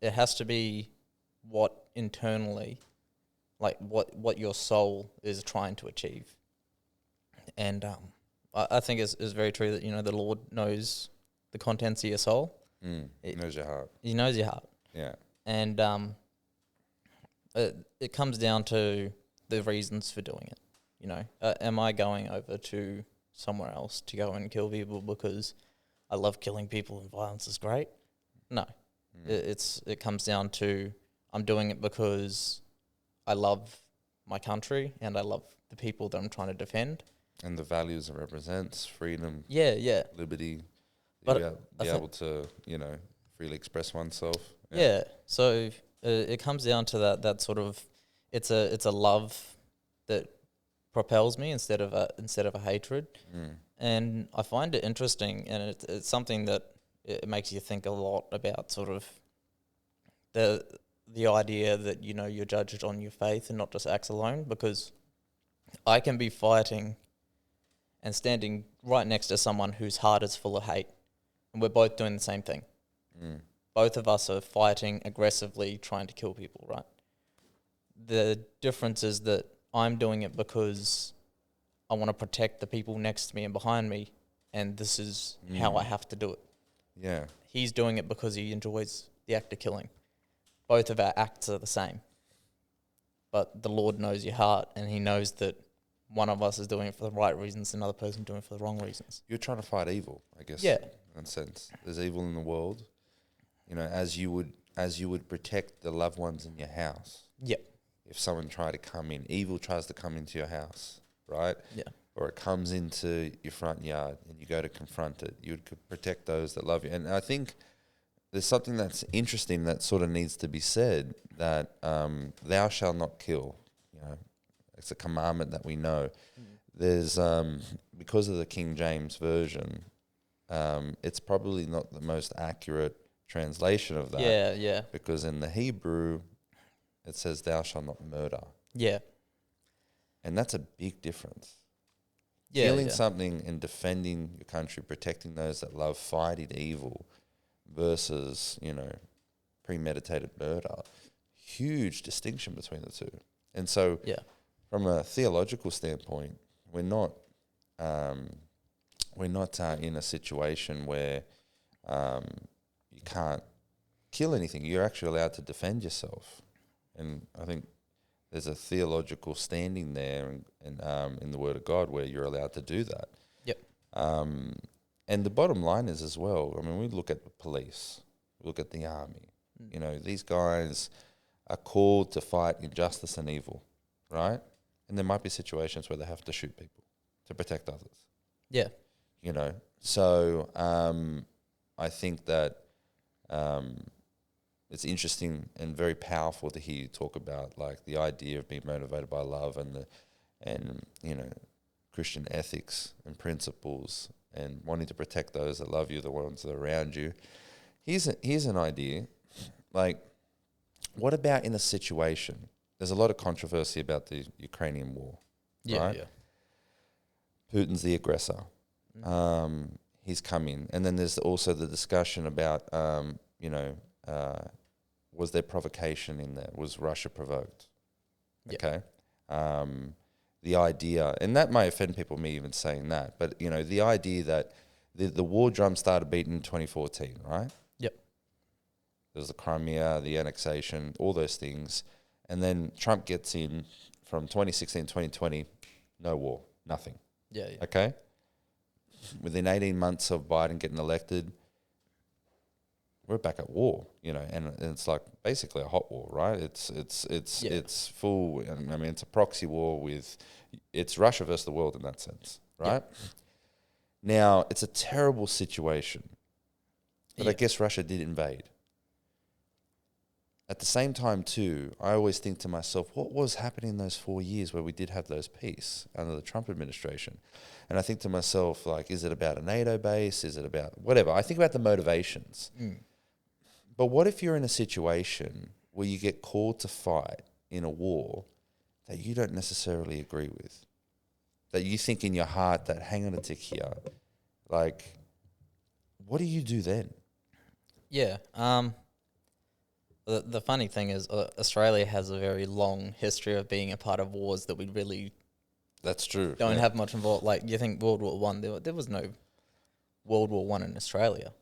it has to be what internally, like what your soul is trying to achieve. And I think it's very true that the Lord knows the contents of your soul. He knows your heart. He knows your heart. Yeah. And it comes down to the reasons for doing it. Am I going over to somewhere else to go and kill people because I love killing people and violence is great? No. It comes down to I'm doing it because I love my country and I love the people that I'm trying to defend. And the values it represents, freedom, yeah, liberty, but be able to, freely express oneself. Yeah. So it comes down to that sort of it's a love that propels me instead of a hatred. And I find it interesting, and it's something that it makes you think a lot about sort of the idea that you're judged on your faith and not just acts alone, because I can be fighting and standing right next to someone whose heart is full of hate, and we're both doing the same thing. Both of us are fighting aggressively, trying to kill people, right? The difference is that I'm doing it because I want to protect the people next to me and behind me, and this is how I have to do it. Yeah. He's doing it because he enjoys the act of killing. Both of our acts are the same. But the Lord knows your heart, and he knows that one of us is doing it for the right reasons, another person doing it for the wrong reasons. You're trying to fight evil, I guess. Yeah. In a sense. There's evil in the world. As you would protect the loved ones in your house. Yep. If someone tried to come in, evil tries to come into your house, right? Yeah. Or it comes into your front yard and you go to confront it. You would protect those that love you. And I think there's something that's interesting that sort of needs to be said, that thou shalt not kill. It's a commandment that we know. There's because of the King James version, it's probably not the most accurate translation of that. Yeah. Because in the Hebrew, it says thou shalt not murder. Yeah. And that's a big difference. Yeah, Killing yeah. something and defending your country, protecting those that love, fighting evil versus, premeditated murder. Huge distinction between the two. And so Yeah. from a theological standpoint, we're not in a situation where you can't kill anything. You're actually allowed to defend yourself. And I think there's a theological standing there and in the Word of God where you're allowed to do that. Yep. And the bottom line is as well, I mean, we look at the police, we look at the army. These guys are called to fight injustice and evil, right? And there might be situations where they have to shoot people to protect others. Yeah. So I think that it's interesting and very powerful to hear you talk about like the idea of being motivated by love and Christian ethics and principles and wanting to protect those that love you, the ones that are around you. Here's an idea. Like, what about in a situation? There's a lot of controversy about the Ukrainian war. Yeah, right? yeah. Putin's the aggressor. He's come in. And then there's also the discussion about, was there provocation in there? Was Russia provoked? Yeah. Okay. The idea, and that may offend people, me even saying that, but, the idea that the war drum started beating in 2014, right? Yep. There's the Crimea, the annexation, all those things. And then Trump gets in from 2016, 2020, no war, nothing. Yeah, yeah. Okay? Within 18 months of Biden getting elected, we're back at war, and it's like basically a hot war, right? It's full, I mean, it's a proxy war it's Russia versus the world in that sense, right? Yep. Now, it's a terrible situation, but I guess Russia did invade. At the same time, too, I always think to myself, what was happening in those 4 years where we did have those peace under the Trump administration? And I think to myself, like, is it about a NATO base? Is it about whatever? I think about the motivations. But what if you're in a situation where you get called to fight in a war that you don't necessarily agree with? That you think in your heart that, hang on a tick here, like, what do you do then? Yeah. The funny thing is, Australia has a very long history of being a part of wars that we really That's true. don't have much involved. Like, you think World War One, there was no World War One in Australia.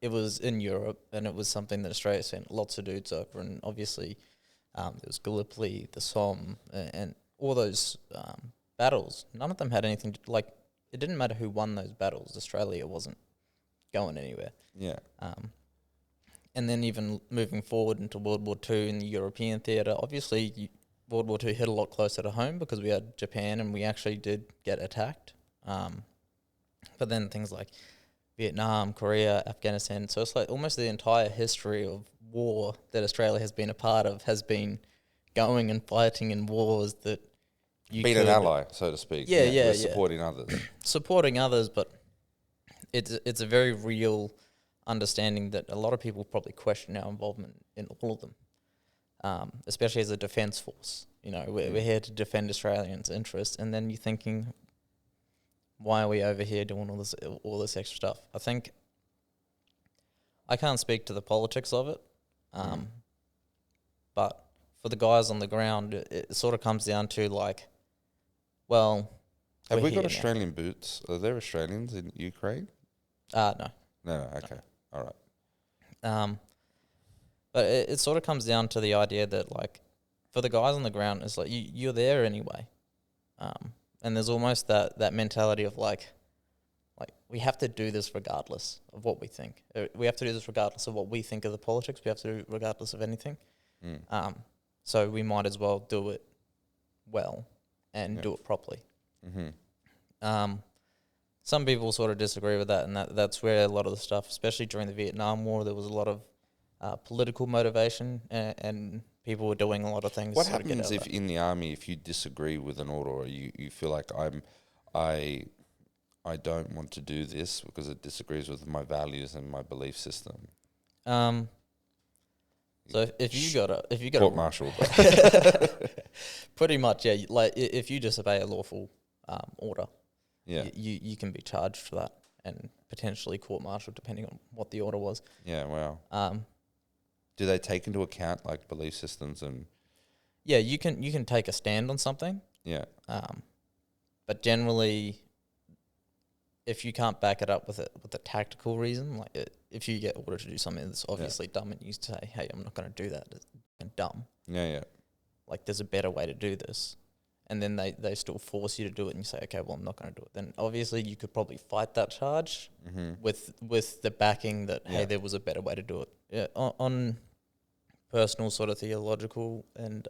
It was in Europe, and it was something that Australia sent lots of dudes over. And obviously, there was Gallipoli, the Somme, and all those battles. None of them had anything to, like. It didn't matter who won those battles. Australia wasn't going anywhere. Yeah. And then even moving forward into World War II in the European theatre, obviously World War II hit a lot closer to home because we had Japan and we actually did get attacked. But then things like Vietnam, Korea, Afghanistan. So it's like almost the entire history of war that Australia has been a part of has been going and fighting in wars that you being an ally, so to speak. Yeah. Supporting others. Supporting others, but it's a very real understanding that a lot of people probably question our involvement in all of them, especially as a defence force. We're here to defend Australians' interests, and then you're thinking, why are we over here doing all this extra stuff? I think I can't speak to the politics of it, but for the guys on the ground, it sort of comes down to like, well, have we got Australian boots? Are there Australians in Ukraine? No. No, okay. All right. But it sort of comes down to the idea that, like, for the guys on the ground, it's like you're there anyway. And there's almost that mentality of like we have to do this regardless of what we think. We have to do this regardless of what we think of the politics. We have to do it regardless of anything. So we might as well do it well and do it properly. Some people sort of disagree with that, and that's where a lot of the stuff, especially during the Vietnam War, there was a lot of political motivation, and people were doing a lot of things. What happens if in the army, if you disagree with an order, or you feel like I don't want to do this because it disagrees with my values and my belief system? So if you got court martial. pretty much, yeah. Like if you disobey a lawful order, Yeah. you can be charged for that and potentially court martial depending on what the order was. Yeah. Wow. Do they take into account like belief systems and? Yeah, you can take a stand on something. Yeah. But generally, if you can't back it up with a tactical reason, like if you get ordered to do something that's obviously dumb and you say, "Hey, I'm not going to do that," it's dumb. Yeah. Like there's a better way to do this, and then they still force you to do it, and you say, "Okay, well, I'm not going to do it." Then obviously you could probably fight that charge with the backing that hey, there was a better way to do it. Yeah, on personal sort of theological and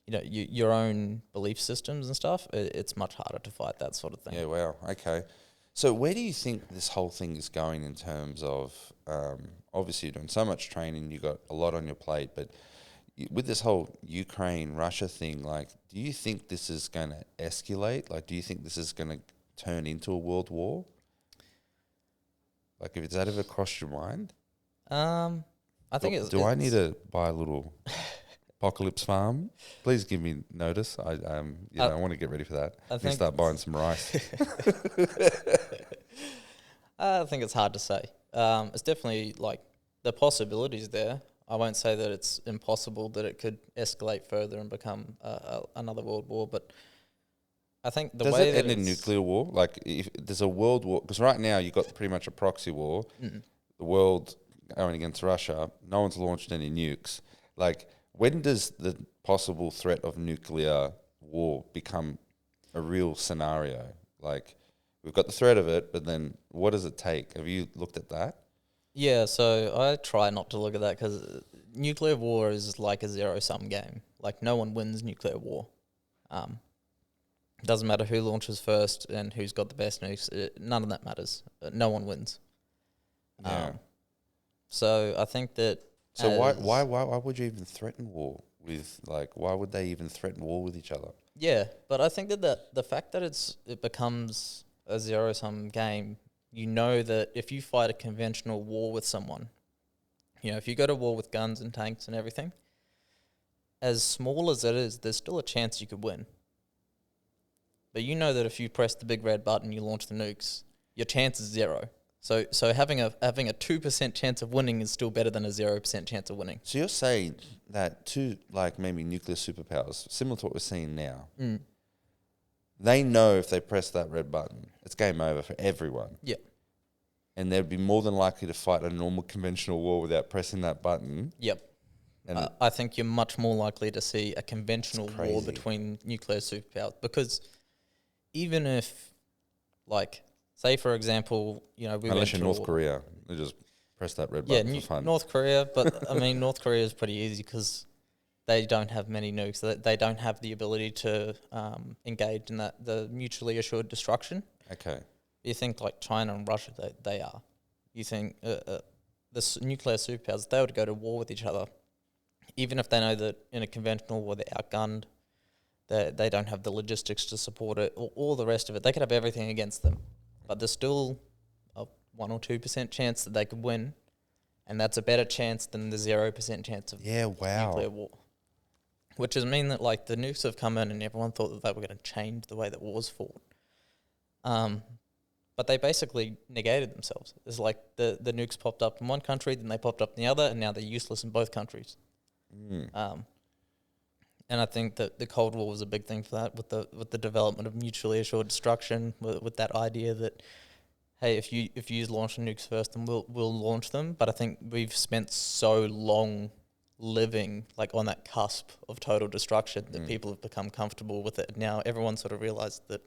your own belief systems and stuff, it's much harder to fight that sort of thing. Yeah, wow. Okay. So where do you think this whole thing is going in terms of, obviously you're doing so much training, you got a lot on your plate, but with this whole Ukraine-Russia thing, like, do you think this is going to escalate? Like, do you think this is going to turn into a world war? Like, if it's that ever crossed your mind? I think it's... Do I need to buy a little... Apocalypse Farm, please give me notice. I want to get ready for that. I think start buying some rice. I think it's hard to say. It's definitely like the possibilities there. I won't say that it's impossible that it could escalate further and become another world war, but I think does way it that end in nuclear war? Like if there's a world war, because right now you've got pretty much a proxy war. The world going against Russia. No one's launched any nukes. Like. When does the possible threat of nuclear war become a real scenario? Like, we've got the threat of it, but then what does it take? Have you looked at that? Yeah, so I try not to look at that because nuclear war is like a zero-sum game. Like, no one wins nuclear war. It doesn't matter who launches first and who's got the best nukes. None of that matters. No one wins. Yeah. So I think that... So why would you even threaten war with, like, why would they even threaten war with each other? Yeah, but I think that the fact that it becomes a zero-sum game, you know that if you fight a conventional war with someone, if you go to war with guns and tanks and everything, as small as it is, there's still a chance you could win. But you know that if you press the big red button, you launch the nukes, your chance is zero. So having a 2% chance of winning is still better than a 0% chance of winning. So you're saying that two, like maybe nuclear superpowers, similar to what we're seeing now, they know if they press that red button, it's game over for everyone. Yeah. And they'd be more than likely to fight a normal conventional war without pressing that button. Yep. And I think you're much more likely to see a conventional war between nuclear superpowers because even if, like... Say, for example, unless you're North Korea, they just press that red button for fun. North Korea, but I mean, North Korea is pretty easy because they don't have many nukes. They don't have the ability to engage in the mutually assured destruction. Okay. You think like China and Russia, they are. You think the nuclear superpowers, they would go to war with each other, even if they know that in a conventional war they're outgunned, they don't have the logistics to support it, or all the rest of it. They could have everything against them. But there's still a 1 or 2% chance that they could win, and that's a better chance than the 0% chance of nuclear war. Which does mean that like the nukes have come in and everyone thought that they were going to change the way that wars fought. But they basically negated themselves. It's like the nukes popped up in one country, then they popped up in the other, and now they're useless in both countries. And I think that the Cold War was a big thing for that, with the development of mutually assured destruction, with that idea that, hey, if you launch the nukes first, then we'll launch them. But I think we've spent so long living like on that cusp of total destruction that people have become comfortable with it. Now everyone sort of realized that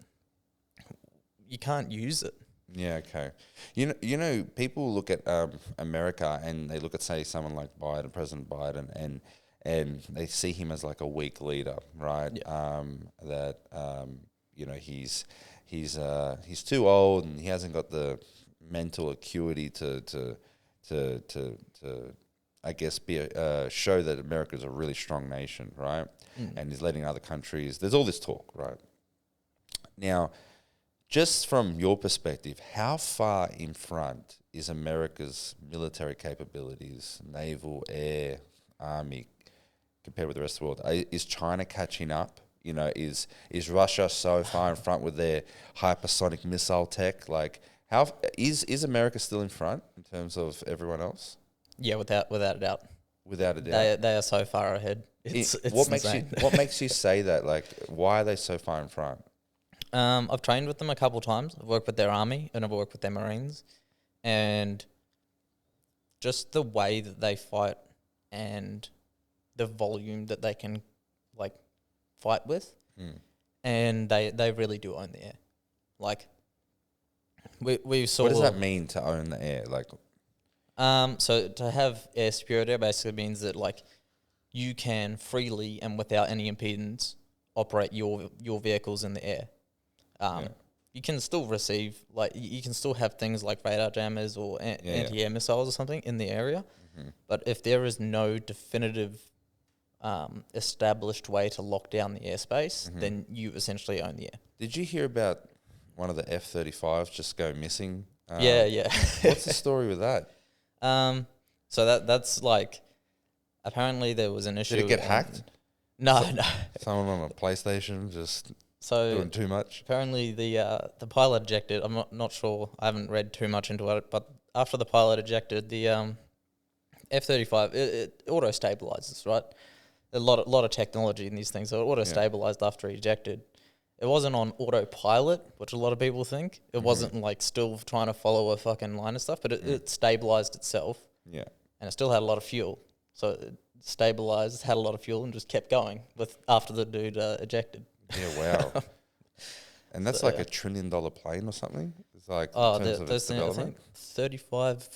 you can't use it. Yeah, okay. You know, people look at America and they look at, say, someone like Biden, President Biden, and they see him as like a weak leader, right? Yeah. He's too old and he hasn't got the mental acuity to I guess show that America is a really strong nation, right? And he's letting other countries. There's all this talk, right? Now, just from your perspective, how far in front is America's military capabilities, naval, air, army compared with the rest of the world? Is China catching up? You know, is Russia so far in front with their hypersonic missile tech? Like, how is America still in front in terms of everyone else? Yeah, without a doubt. Without a doubt, They are so far ahead. It's insane. What makes you say that? Like, why are they so far in front? I've trained with them a couple times. I've worked with their army and I've worked with their Marines, and just the way that they fight and the volume that they can like fight with, and they really do own the air. Like we saw. What does that mean to own the air? Like, so to have air superiority basically means that like you can freely and without any impedance operate your vehicles in the air. You can still receive, like, you can still have things like radar jammers or anti-air missiles or something in the area. But if there is no definitive established way to lock down the airspace, then you essentially own the air. Did you hear about one of the F-35s just go missing? Yeah. What's the story with that? So that's like, apparently there was an issue. Did it get hacked? No. Someone on a PlayStation just So doing too much? Apparently the pilot ejected. I'm not sure. I haven't read too much into it, but after the pilot ejected, the F-35 it auto stabilizes, right? A lot of technology in these things. So it auto stabilized after he ejected. It wasn't on autopilot, which a lot of people think. It wasn't like still trying to follow a fucking line of stuff, but it stabilized itself. Yeah. And it still had a lot of fuel. So it stabilized, had a lot of fuel, and just kept going with after the dude ejected. Yeah, wow. And that's like $1 trillion plane or something? It's like, in terms of its development? 35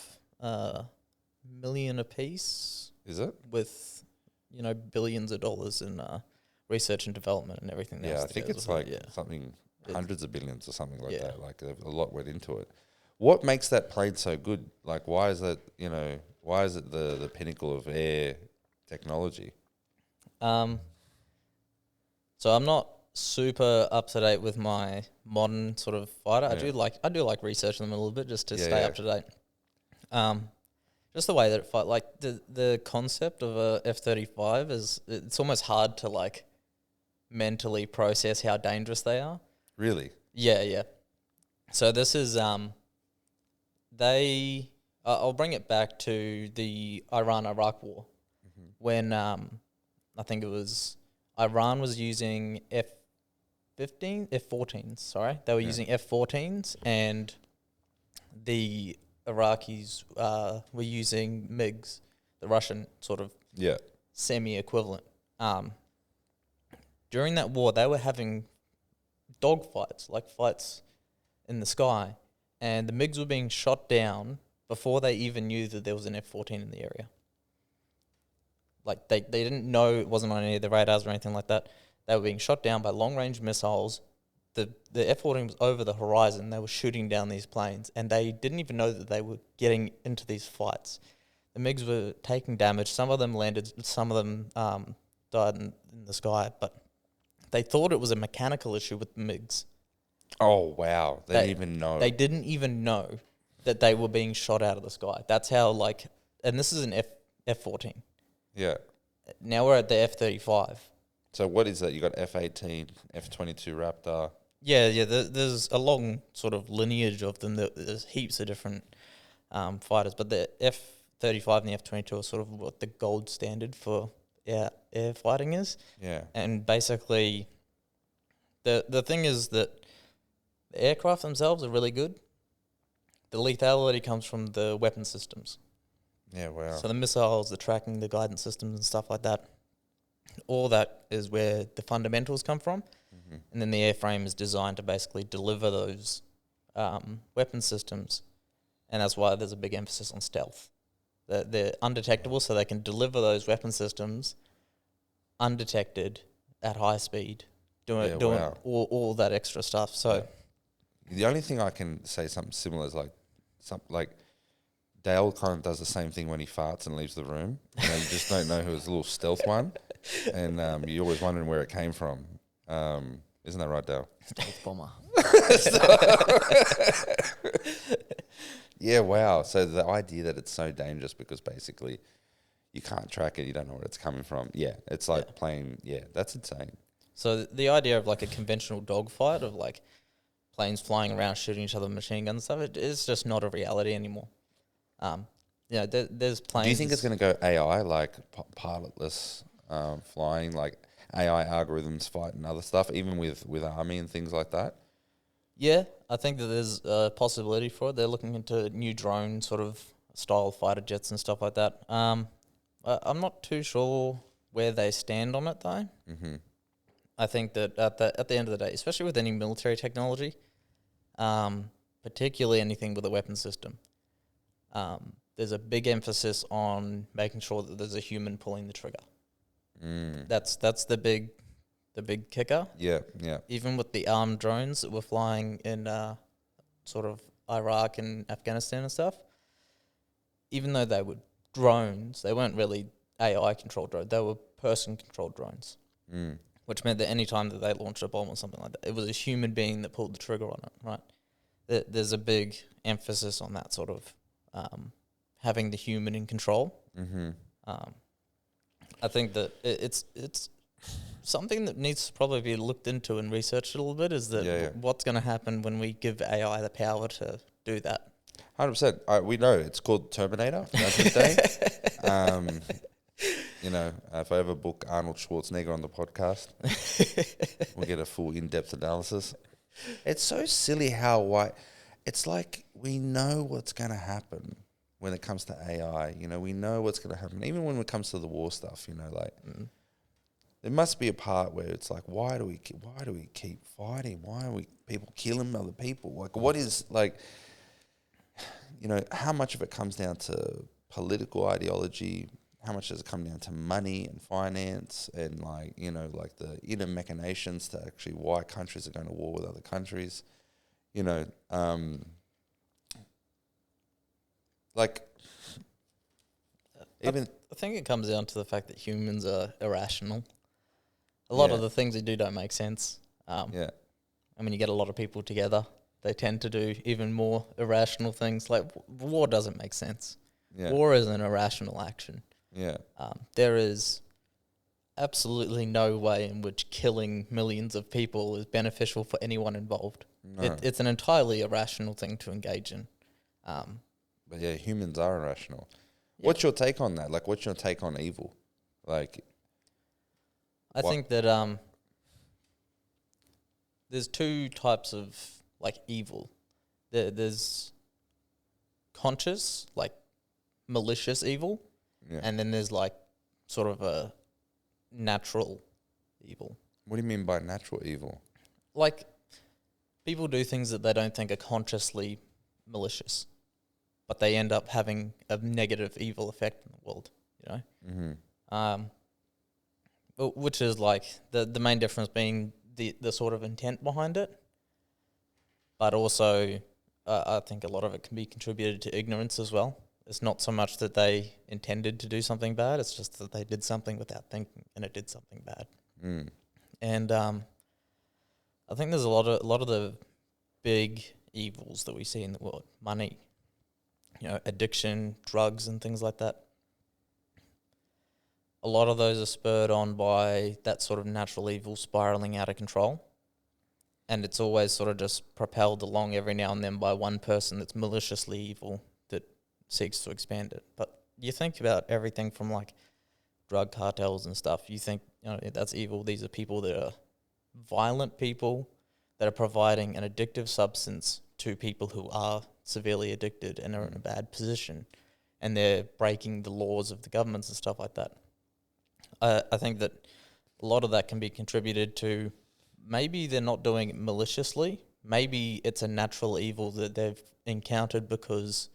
million a piece. Is it? With, billions of dollars in research and development and everything. Yeah, I think it's like something, hundreds of billions or something like that. Like a lot went into it. What makes that plane so good? Like, why is that, why is it the pinnacle of air technology? So I'm not super up to date with my modern sort of fighter. I do like researching them a little bit just to stay up to date. Just the way that it fight, like the concept of a F-35 it's almost hard to like mentally process how dangerous they are. Really? Yeah. So this is I'll bring it back to the Iran-Iraq war when I think it was Iran was using F-14s, sorry. They were using F-14s, and the Iraqis were using MiGs, the Russian sort of semi-equivalent. During that war, they were having dogfights, like fights in the sky, and the MiGs were being shot down before they even knew that there was an F-14 in the area. Like, they didn't know it wasn't on any of the radars or anything like that. They were being shot down by long-range missiles. The F-14 was over the horizon. They were shooting down these planes, and they didn't even know that they were getting into these fights. The MiGs were taking damage. Some of them landed. Some of them died in the sky, but they thought it was a mechanical issue with the MiGs. Oh, wow. They didn't even know. They didn't even know that they were being shot out of the sky. That's how, like, and this is an F-14. Yeah. Now we're at the F-35. So what is that? You got F-18, F-22 Raptor. Yeah. There's a long sort of lineage of them. There's heaps of different fighters, but the F-35 and the F-22 are sort of what the gold standard for air fighting is. Yeah. And basically, the thing is that the aircraft themselves are really good. The lethality comes from the weapon systems. Yeah, wow. So the missiles, the tracking, the guidance systems and stuff like that, all that is where the fundamentals come from. And then the airframe is designed to basically deliver those weapon systems. And that's why there's a big emphasis on stealth. They're undetectable, so they can deliver those weapon systems undetected at high speed, doing all that extra stuff. So the only thing I can say something similar is like Dale kind of does the same thing when he farts and leaves the room. You just don't know who's a little stealth one, and you're always wondering where it came from. Isn't that right, Dale? Stealth bomber. Yeah, wow. So the idea that it's so dangerous because basically you can't track it. You don't know where it's coming from. Yeah, it's like playing. Yeah, that's insane. So the idea of like a conventional dogfight of like planes flying around shooting each other with machine guns and stuff, it is just not a reality anymore. There's planes. Do you think it's going to go AI, like pilotless flying, like AI algorithms fighting other stuff, even with army and things like that? Yeah, I think that there's a possibility for it. They're looking into new drone sort of style fighter jets and stuff like that. I'm not too sure where they stand on it though. Mm-hmm. I think that at the end of the day, especially with any military technology, particularly anything with a weapon system, there's a big emphasis on making sure that there's a human pulling the trigger. That's the big kicker. Yeah, yeah. Even with the armed drones that were flying in sort of Iraq and Afghanistan and stuff, even though they were drones, they weren't really AI controlled drones. They were person controlled drones, which meant that any time that they launched a bomb or something like that, it was a human being that pulled the trigger on it. Right? There's a big emphasis on that sort of having the human in control. Mm-hmm. I think that it's something that needs to probably be looked into and researched a little bit. Is that what's going to happen when we give AI the power to do that? 100%. We know it's called Terminator. That's the day. If I ever book Arnold Schwarzenegger on the podcast, we'll get a full in-depth analysis. It's so silly how it's like we know what's going to happen when it comes to AI. We know what's going to happen. Even when it comes to the war stuff, there must be a part where it's like, why do we keep fighting? Why are people killing other people? Like, what is like, how much of it comes down to political ideology? How much does it come down to money and finance and like the inner machinations to actually why countries are going to war with other countries? I think it comes down to the fact that humans are irrational. A lot of the things they do don't make sense. I mean, you get a lot of people together, they tend to do even more irrational things. Like war doesn't make sense. Yeah. War is an irrational action. Yeah. There is absolutely no way in which killing millions of people is beneficial for anyone involved. No. It's an entirely irrational thing to engage in. But yeah, humans are irrational. Yeah. What's your take on that? Like, what's your take on evil? Like, I think that there's two types of like evil. There's conscious, like malicious evil, and then there's like sort of a natural evil. What do you mean by natural evil? Like people do things that they don't think are consciously malicious, but they end up having a negative evil effect in the world, Mm-hmm. Which is like the main difference being the sort of intent behind it. But also, I think a lot of it can be contributed to ignorance as well. It's not so much that they intended to do something bad, it's just that they did something without thinking and it did something bad. And I think there's a lot of the big evils that we see in the world. Money, addiction, drugs and things like that. A lot of those are spurred on by that sort of natural evil spiraling out of control. And it's always sort of just propelled along every now and then by one person that's maliciously evil that seeks to expand it. But you think about everything from like drug cartels and stuff. You think, that's evil. These are people that are violent people that are providing an addictive substance to people who are severely addicted and are in a bad position. And they're breaking the laws of the governments and stuff like that. I think that a lot of that can be contributed to maybe they're not doing it maliciously. Maybe it's a natural evil that they've encountered because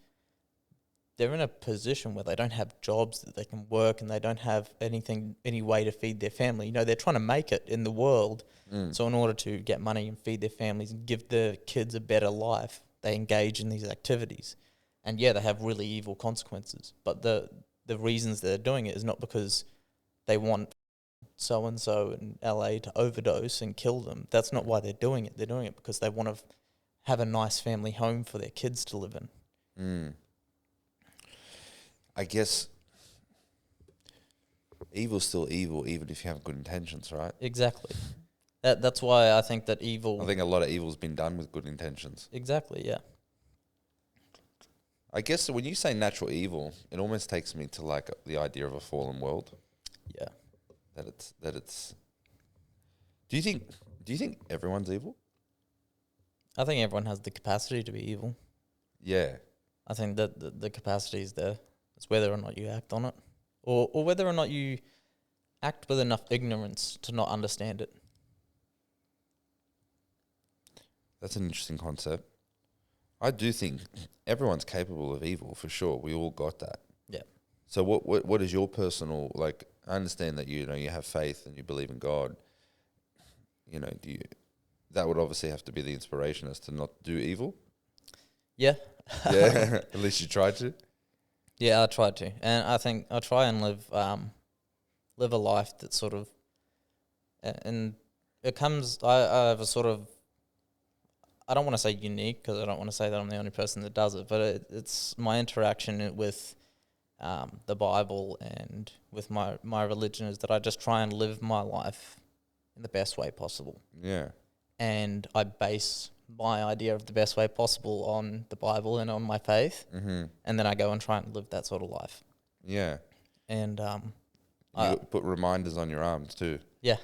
they're in a position where they don't have jobs that they can work and they don't have any way to feed their family. They're trying to make it in the world. So in order to get money and feed their families and give the kids a better life, they engage in these activities. And they have really evil consequences. But the reasons they're doing it is not because they want so-and-so in LA to overdose and kill them. That's not why they're doing it. They're doing it because they want to have a nice family home for their kids to live in. I guess Evil's still evil, even if you have good intentions, right? Exactly. That's why I think that evil. I think a lot of evil's been done with good intentions. Exactly. Yeah. I guess when you say natural evil, it almost takes me to like the idea of a fallen world. Yeah. That it's. Do you think everyone's evil? I think everyone has the capacity to be evil. Yeah. I think that the capacity is there. It's whether or not you act on it, or whether or not you act with enough ignorance to not understand it. That's an interesting concept. I do think everyone's capable of evil for sure. We all got that. Yeah. So what is your personal, like, I understand that you have faith and you believe in God. That would obviously have to be the inspiration as to not do evil. Yeah. Yeah. At least you tried to. Yeah, I try to, and I think I try and live a life that sort of, and it comes. I have a sort of. I don't want to say unique because I don't want to say that I'm the only person that does it, but it's my interaction with the Bible and with my religion is that I just try and live my life in the best way possible. Yeah. And I base my idea of the best way possible on the Bible and on my faith, and then I go and try and live that sort of life. Yeah. And you put reminders on your arms too. Yeah.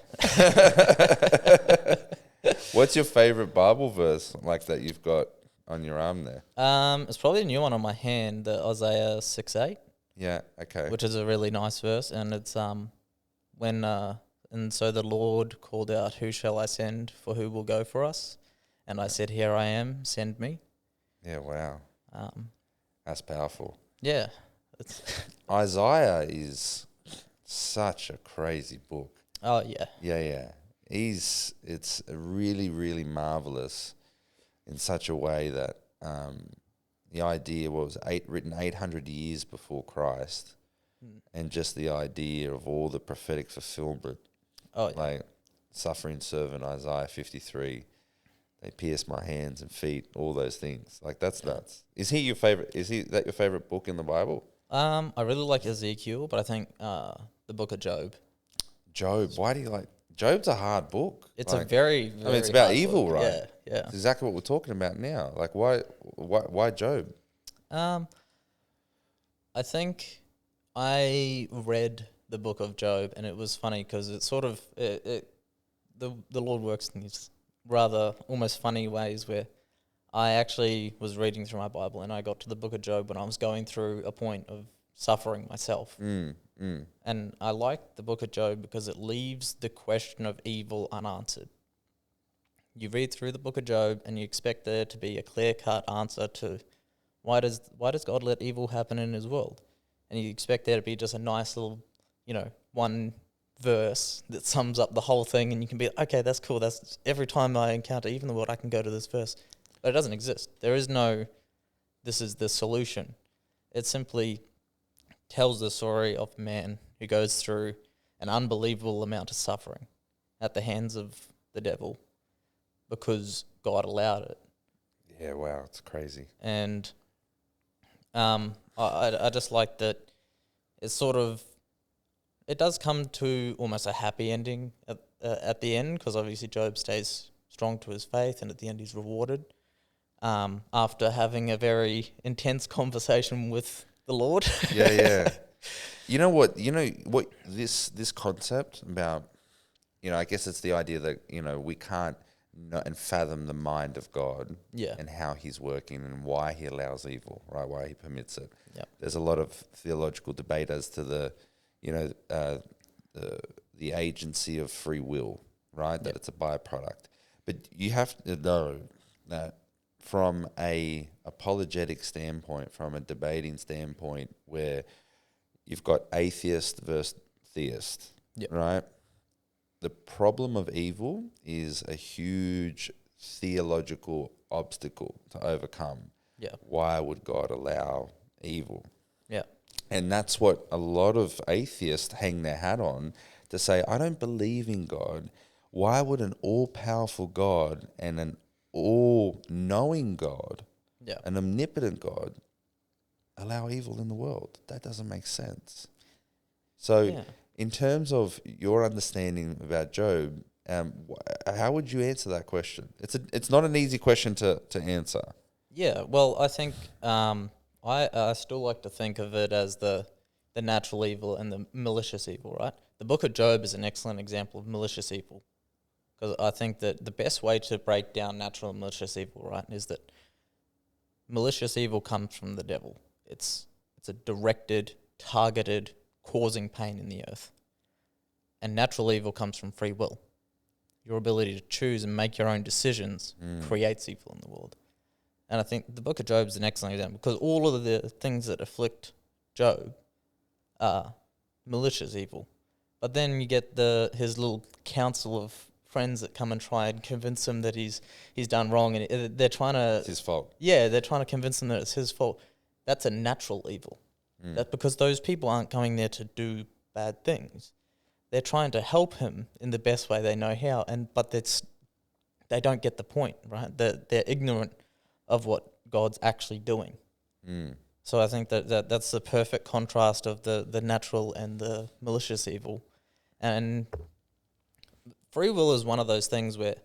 What's your favorite Bible verse like that you've got on your arm there? It's probably a new one on my hand, the Isaiah 6:8. Yeah, okay. Which is a really nice verse, and it's when and so the Lord called out, "Who shall I send? For who will go for us?" And I said, "Here I am, send me." Yeah, wow. That's powerful. Yeah. It's Isaiah is such a crazy book. Oh, yeah. Yeah. It's really, really marvelous in such a way that the idea was written 800 years before Christ, and just the idea of all the prophetic fulfillment. Oh, yeah. Like suffering servant Isaiah 53, they pierced my hands and feet, all those things. Like that's nuts. Is that your favorite book in the Bible? I really like Ezekiel, but I think the book of Job. Job. Why do you like Job's a hard book. It's a very, very I mean, it's about hard evil, book. right? Yeah. It's exactly what we're talking about now. Like, why Job? I think I read the book of Job, and it was funny because it's sort of the Lord works in these rather almost funny ways where I actually was reading through my Bible and I got to the book of Job when I was going through a point of suffering myself. And I like the book of Job because it leaves the question of evil unanswered. You read through the book of Job and you expect there to be a clear-cut answer to why does God let evil happen in his world? And you expect there to be just a nice little, one verse that sums up the whole thing, and you can be like, okay, that's cool. That's every time I encounter even the world, I can go to this verse. But it doesn't exist. There is no, this is the solution. It simply tells the story of a man who goes through an unbelievable amount of suffering at the hands of the devil because God allowed it. Yeah, wow, it's crazy. And I just like that it's sort of, it does come to almost a happy ending at the end, because obviously Job stays strong to his faith and at the end he's rewarded after having a very intense conversation with the Lord. Yeah. You know what this concept about, I guess it's the idea that, we can't know and fathom the mind of God, and how he's working and why he allows evil, right? Why he permits it. Yep. There's a lot of theological debate as to the agency of free will, right? That it's a byproduct. But you have to know that from a apologetic standpoint, from a debating standpoint, where you've got atheist versus theist, right? The problem of evil is a huge theological obstacle to overcome. Yeah. Why would God allow evil? Yeah. And that's what a lot of atheists hang their hat on, to say, I don't believe in God. Why would an all-powerful God and an all-knowing God, an omnipotent God, allow evil in the world? That doesn't make sense. So in terms of your understanding about Job, how would you answer that question? It's not an easy question to answer. Yeah, well, I think I still like to think of it as the natural evil and the malicious evil, right? The book of Job is an excellent example of malicious evil, because I think that the best way to break down natural and malicious evil, right, is that malicious evil comes from the devil. It's a directed, targeted, causing pain in the earth. And natural evil comes from free will. Your ability to choose and make your own decisions creates evil in the world. And I think the book of Job is an excellent example, because all of the things that afflict Job are malicious evil. But then you get his little council of friends that come and try and convince him that he's done wrong, and they're trying to... It's his fault. Yeah, they're trying to convince him that it's his fault. That's a natural evil. That's because those people aren't coming there to do bad things. They're trying to help him in the best way they know how, but they don't get the point, right? They're ignorant of what God's actually doing. So I think that's the perfect contrast of the natural and the malicious evil. And free will is one of those things where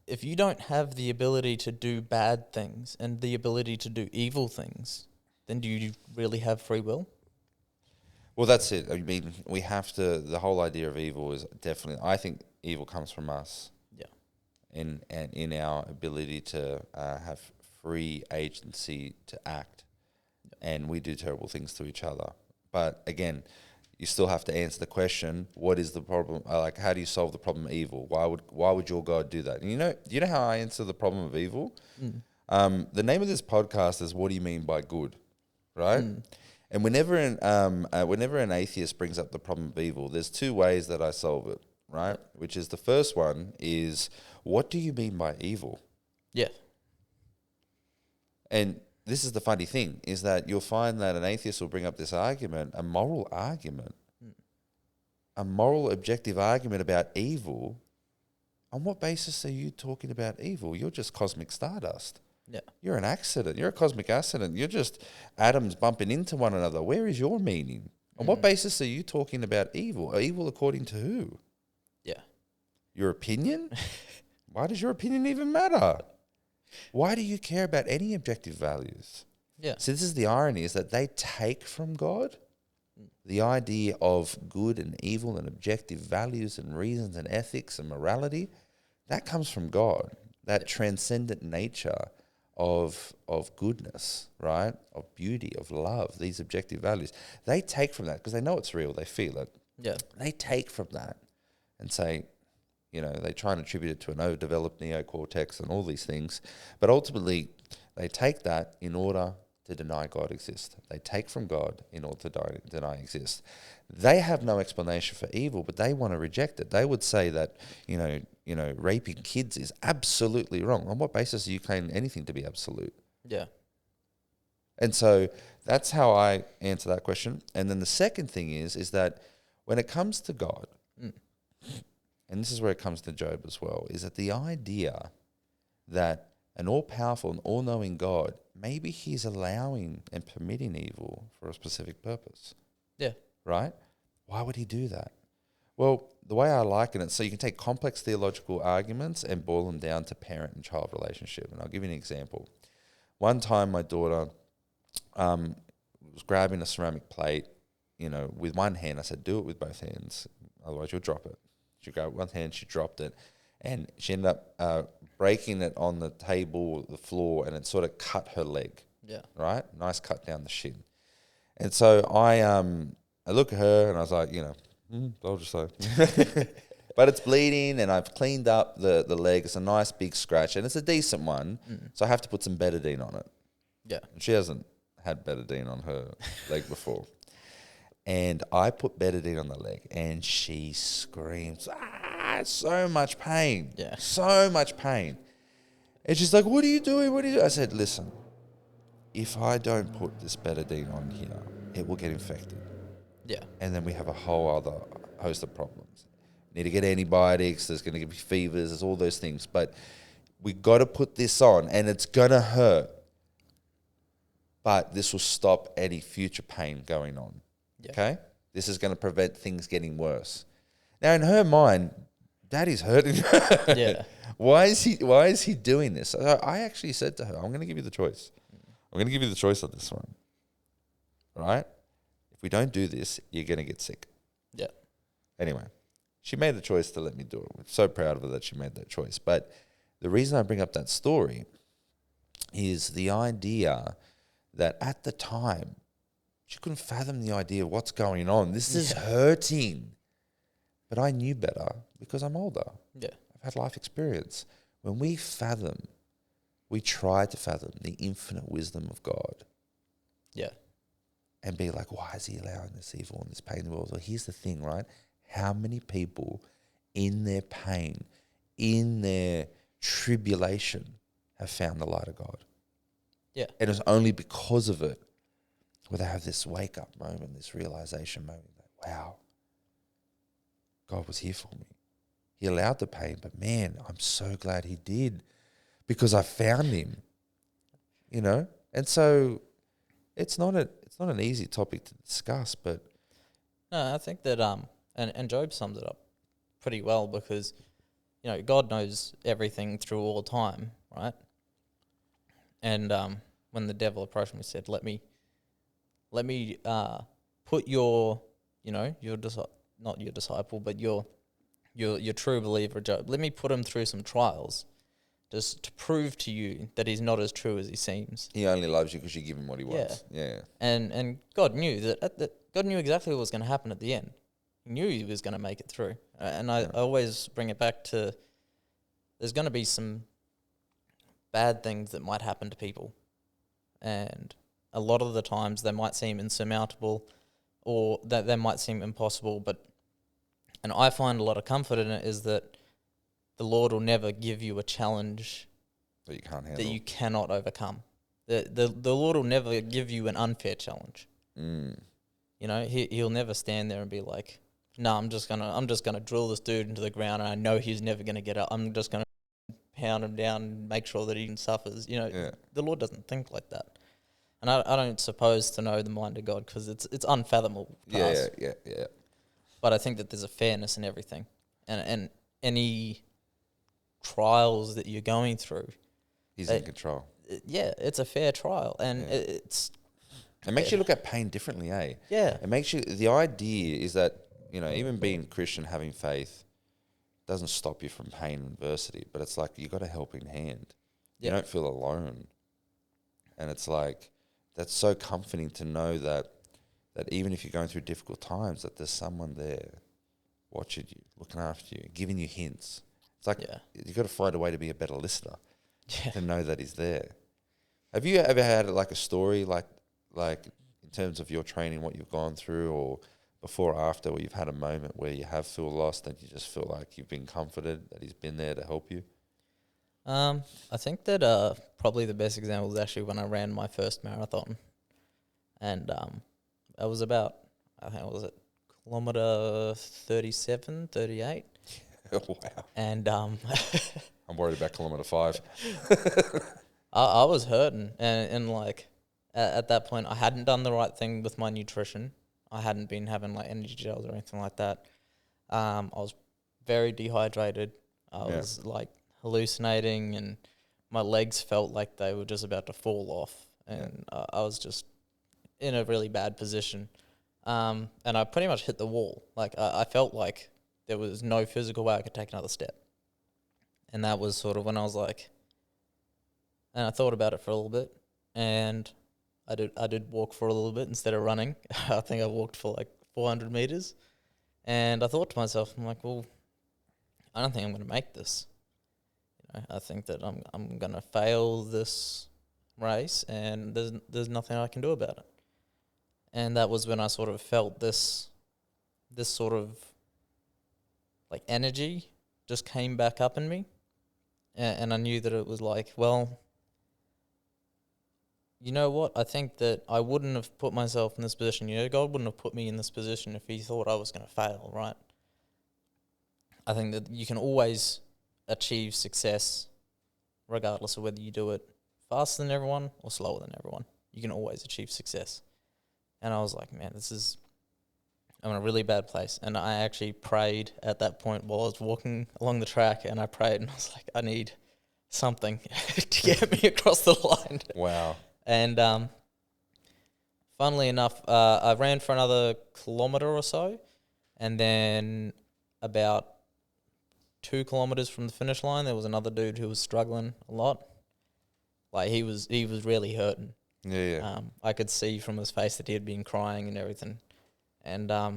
if you don't have the ability to do bad things and the ability to do evil things, then do you really have free will? Well, that's it. I mean, we have to... The whole idea of evil is definitely... I think evil comes from us. And in our ability to have free agency to act, and we do terrible things to each other. But again, you still have to answer the question: what is the problem? Like, how do you solve the problem of evil? Why would your God do that? And you know how I answer the problem of evil? The name of this podcast is "What do you mean by good?" Right? And whenever an atheist brings up the problem of evil, there's two ways that I solve it. Right? Which is, the first one is, what do you mean by evil? Yeah. And this is the funny thing, is that you'll find that an atheist will bring up this argument, a moral argument, a moral objective argument about evil. On what basis are you talking about evil? You're just cosmic stardust. Yeah. You're an accident. You're a cosmic accident. You're just atoms bumping into one another. Where is your meaning? On what basis are you talking about evil? Evil according to who? Yeah. Your opinion? Why does your opinion even matter? Why do you care about any objective values? Yeah. So this is the irony, is that they take from God the idea of good and evil and objective values and reasons and ethics and morality. That comes from God, that transcendent nature of goodness, right? Of beauty, of love, these objective values. They take from that because they know it's real, they feel it. Yeah. They take from that and say, they try and attribute it to an overdeveloped neocortex and all these things. But ultimately, they take that in order to deny God exists. They take from God in order to deny exist. They have no explanation for evil, but they want to reject it. They would say that, raping kids is absolutely wrong. On what basis are you claiming anything to be absolute? Yeah. And so that's how I answer that question. And then the second thing is that when it comes to God, and this is where it comes to Job as well, is that the idea that an all-powerful and all-knowing God, maybe he's allowing and permitting evil for a specific purpose. Yeah. Right? Why would he do that? Well, the way I liken it, so you can take complex theological arguments and boil them down to parent and child relationship. And I'll give you an example. One time my daughter was grabbing a ceramic plate, with one hand. I said, do it with both hands, otherwise you'll drop it. She grabbed one hand, she dropped it, and she ended up breaking it on the table, the floor, and it sort of cut her leg. Yeah. Right? Nice cut down the shin. And so I look at her and I was like, I'll just say. But it's bleeding and I've cleaned up the leg. It's a nice big scratch and it's a decent one. So I have to put some betadine on it. Yeah. And she hasn't had betadine on her leg before. And I put betadine on the leg and she screams, so much pain. Yeah. So much pain. And she's like, what are you doing? What are you doing? I said, listen, if I don't put this betadine on here, it will get infected. Yeah. And then we have a whole other host of problems. Need to get antibiotics, there's going to be fevers, there's all those things. But we got to put this on and it's going to hurt. But this will stop any future pain going on. Yeah. Okay? This is going to prevent things getting worse. Now, in her mind, Daddy's hurting her. Yeah. Why is he doing this? So I actually said to her, I'm going to give you the choice. I'm going to give you the choice on this one. Right? If we don't do this, you're going to get sick. Yeah. Anyway, she made the choice to let me do it. I'm so proud of her that she made that choice. But the reason I bring up that story is the idea that at the time, she couldn't fathom the idea of what's going on. This is hurting. But I knew better because I'm older. Yeah. I've had life experience. When we try to fathom the infinite wisdom of God. Yeah. And be like, why is he allowing this evil and this pain in the world? Well, here's the thing, right? How many people in their pain, in their tribulation, have found the light of God? Yeah. And it's only because of it where they have this wake-up moment, this realization moment, that, wow, God was here for me. He allowed the pain, but man, I'm so glad he did because I found him, you know? And so it's not an easy topic to discuss, but... No, I think that, and Job sums it up pretty well because, God knows everything through all time, right? And when the devil approached me, he said, let me put your not your disciple, but your true believer, Job. Let me put him through some trials, just to prove to you that he's not as true as he seems. He only loves you because you give him what he wants. Yeah. And God knew God knew exactly what was going to happen at the end. He knew he was going to make it through. And I always bring it back to there's going to be some bad things that might happen to people. And a lot of the times they might seem insurmountable or that they might seem impossible. And I find a lot of comfort in it is that the Lord will never give you a challenge that you can't handle, that you cannot overcome. The Lord will never give you an unfair challenge. He'll never stand there and be like, "No, I'm just gonna drill this dude into the ground, and I know he's never gonna get up. I'm just gonna pound him down and make sure that he suffers." The Lord doesn't think like that, and I don't suppose to know the mind of God because it's unfathomable. Yeah. But I think that there's a fairness in everything, and any trials that you're going through, he's in control. It's a fair trial, and it makes you look at pain differently, eh? Yeah. It makes you. The idea is that even being Christian, having faith, doesn't stop you from pain and adversity. But it's like you got a helping hand. You don't feel alone, and it's like that's so comforting to know that even if you're going through difficult times, that there's someone there watching you, looking after you, giving you hints. It's like you got to find a way to be a better listener to know that he's there. Have you ever had like a story like in terms of your training, what you've gone through, or before or after, where you've had a moment where you have feel lost and you just feel like you've been comforted, that he's been there to help you? I think that probably the best example is actually when I ran my first marathon. And I was about, I think, was it kilometer 37, 38? Wow. And I'm worried about kilometer 5. I was hurting. And like, at that point, I hadn't done the right thing with my nutrition. I hadn't been having like energy gels or anything like that. I was very dehydrated. I was like hallucinating, and my legs felt like they were just about to fall off. And I was just in a really bad position. And I pretty much hit the wall. Like I felt like there was no physical way I could take another step. And that was sort of when I was like, and I thought about it for a little bit, and I did walk for a little bit instead of running. I think I walked for like 400 meters, and I thought to myself, I'm like, well, I don't think I'm going to make this. I think that I'm going to fail this race, and there's nothing I can do about it. And that was when I sort of felt this sort of like energy just came back up in me, and I knew that it was like, well, you know what? I think that I wouldn't have put myself in this position. God wouldn't have put me in this position if he thought I was going to fail, right? I think that you can always achieve success regardless of whether you do it faster than everyone or slower than everyone. You can always achieve success. And I was like, man, this is I'm in a really bad place. And I actually prayed at that point while I was walking along the track, and I prayed and I was like, I need something to get me across the line. Wow. And funnily enough, I ran for another kilometre or so, and then about 2 kilometres from the finish line, there was another dude who was struggling a lot. Like he was really hurting. Yeah. I could see from his face that he had been crying and everything. And I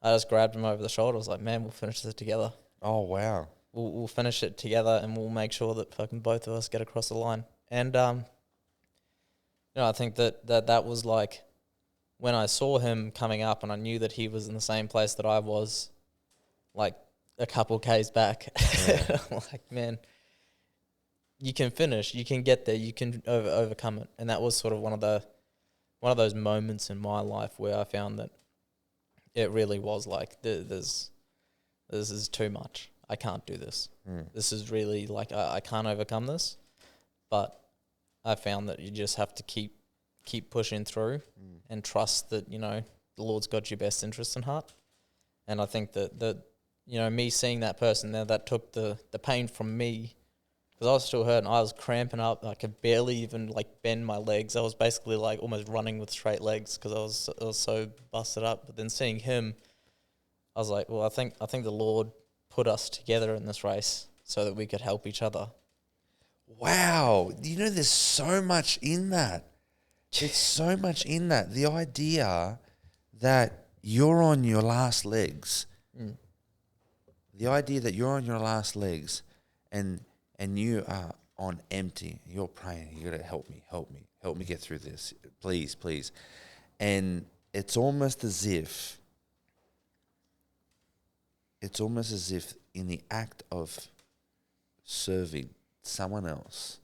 just grabbed him over the shoulder. I was like, man, we'll finish this together. Oh, wow. We'll finish it together, and we'll make sure that fucking both of us get across the line. And I think that was like when I saw him coming up, and I knew that he was in the same place that I was, like a couple Ks back. Yeah. I'm like, man, you can finish, you can get there, you can overcome it. And that was sort of one of those moments in my life where I found that it really was like, this is too much. I can't do this. This is really like, I can't overcome this. But I found that you just have to keep pushing through and trust that, the Lord's got your best interest in heart. And I think that me seeing that person there, that took the pain from me, because I was still hurting. I was cramping up. I could barely even like bend my legs. I was basically like almost running with straight legs because I was so busted up. But then seeing him, I was like, well, I think the Lord put us together in this race so that we could help each other. Wow. There's so much in that. It's so much in that. The idea that you're on your last legs. The idea that you're on your last legs and you are on empty. You're praying, you got to help me get through this. Please. And it's almost as if in the act of serving someone else,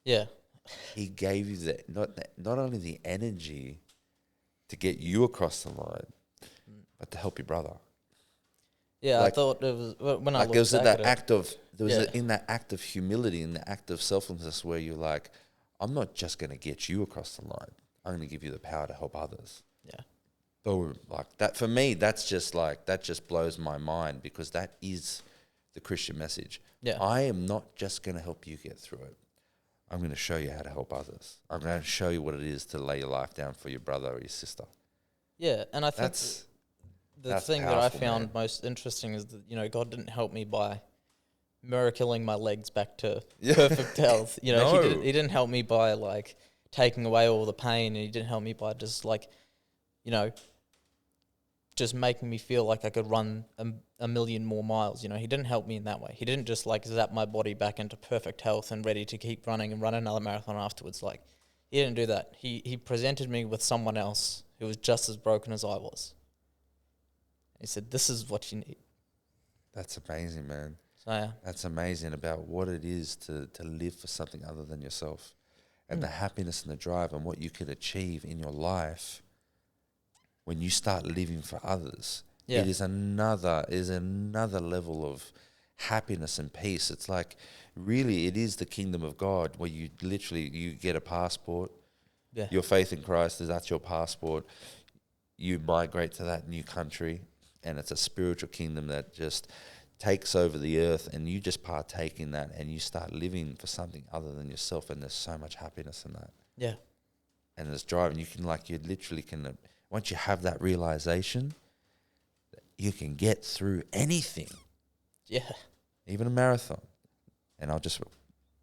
yeah, he gave you not only the energy to get you across the line, but to help your brother. Yeah, Like, I thought it was when I looked it was back that at act of Yeah. in that act of humility, in the act of selflessness, where you're like, I'm not just going to get you across the line. I'm going to give you the power to help others. Yeah. Boom. Like that for me, that just blows my mind, because that is the Christian message. Yeah. I am not just going to help you get through it. I'm going to show you how to help others. I'm going to show you what it is to lay your life down for your brother or your sister. Yeah, and I think the that's thing that I powerful, found man. most interesting is that, God didn't help me by miracling my legs back to Yeah. perfect health. No. He didn't help me by like taking away all the pain, and he didn't help me by just like, just making me feel like I could run a million more miles. He didn't help me in that way. He didn't just like zap my body back into perfect health and ready to keep running and run another marathon afterwards. Like, he didn't do that. He presented me with someone else who was just as broken as I was. He said, this is what you need. That's amazing, man. So, yeah. That's amazing about what it is to live for something other than yourself, and the happiness and the drive and what you can achieve in your life when you start living for others. Yeah. It is another level of happiness and peace. It's like, really, it is the kingdom of God, where you get a passport. Yeah. Your faith in Christ, that's your passport. You migrate to that new country, and it's a spiritual kingdom that just takes over the earth, and you just partake in that, and you start living for something other than yourself, and there's so much happiness in that. Yeah. And it's driving. You literally can, once you have that realization, you can get through anything, Yeah. even a marathon. And I'll just,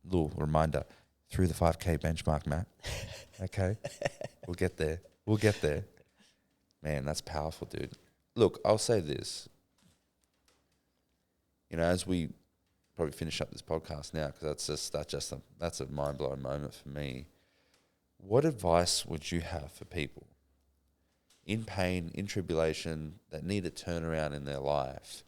little reminder, through the 5K benchmark, Matt. Okay? We'll get there. Man, that's powerful, dude. Look, I'll say this. As we probably finish up this podcast now, because that's a mind-blowing moment for me. What advice would you have for people in pain, in tribulation, that need a turnaround in their life?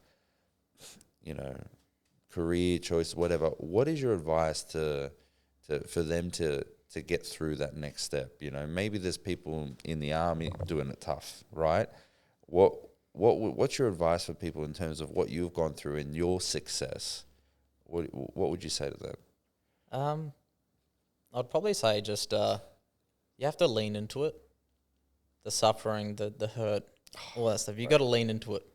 Career choice, whatever. What is your advice for them to get through that next step? Maybe there's people in the army doing it tough, right? What's your advice for people in terms of what you've gone through in your success? What would you say to them? I'd probably say just you have to lean into it. The suffering, the hurt, all that stuff. You got to lean into it,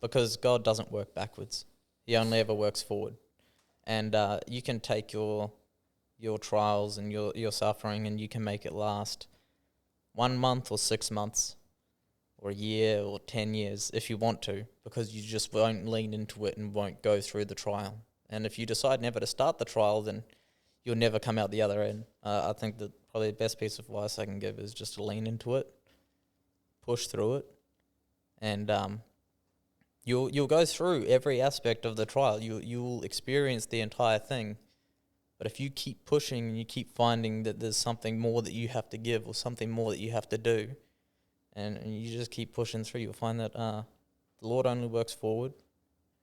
because God doesn't work backwards. He only ever works forward. And you can take your trials and your suffering, and you can make it last 1 month or 6 months or a year or 10 years if you want to, because you just won't lean into it and won't go through the trial. And if you decide never to start the trial, then you'll never come out the other end. I think that probably the best piece of advice I can give is just to lean into it, push through it, and you'll go through every aspect of the trial. You'll experience the entire thing. But if you keep pushing and you keep finding that there's something more that you have to give or something more that you have to do, and you just keep pushing through, you'll find that the Lord only works forward.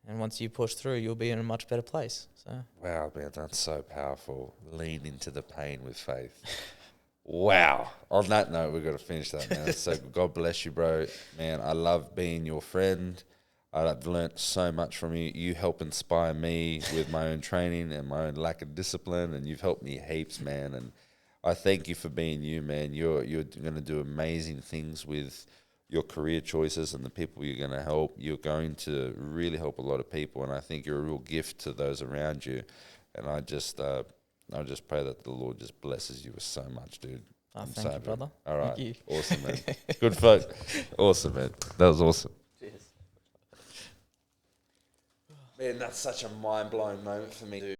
And once you push through, you'll be in a much better place. So Wow, man, that's so powerful. Lean into the pain with faith. Wow. On that note, we've got to finish that, man. So God bless you, bro. Man, I love being your friend. I've learnt so much from you. You help inspire me with my own training and my own lack of discipline, and you've helped me heaps, man. And I thank you for being you, man. You're going to do amazing things with your career choices and the people you're going to help. You're going to really help a lot of people, and I think you're a real gift to those around you. And I just pray that the Lord just blesses you with so much, dude. thank you, brother. All right. Thank you. Awesome, man. Good folk. Awesome, man. That was awesome. Cheers. Man, that's such a mind-blowing moment for me, dude.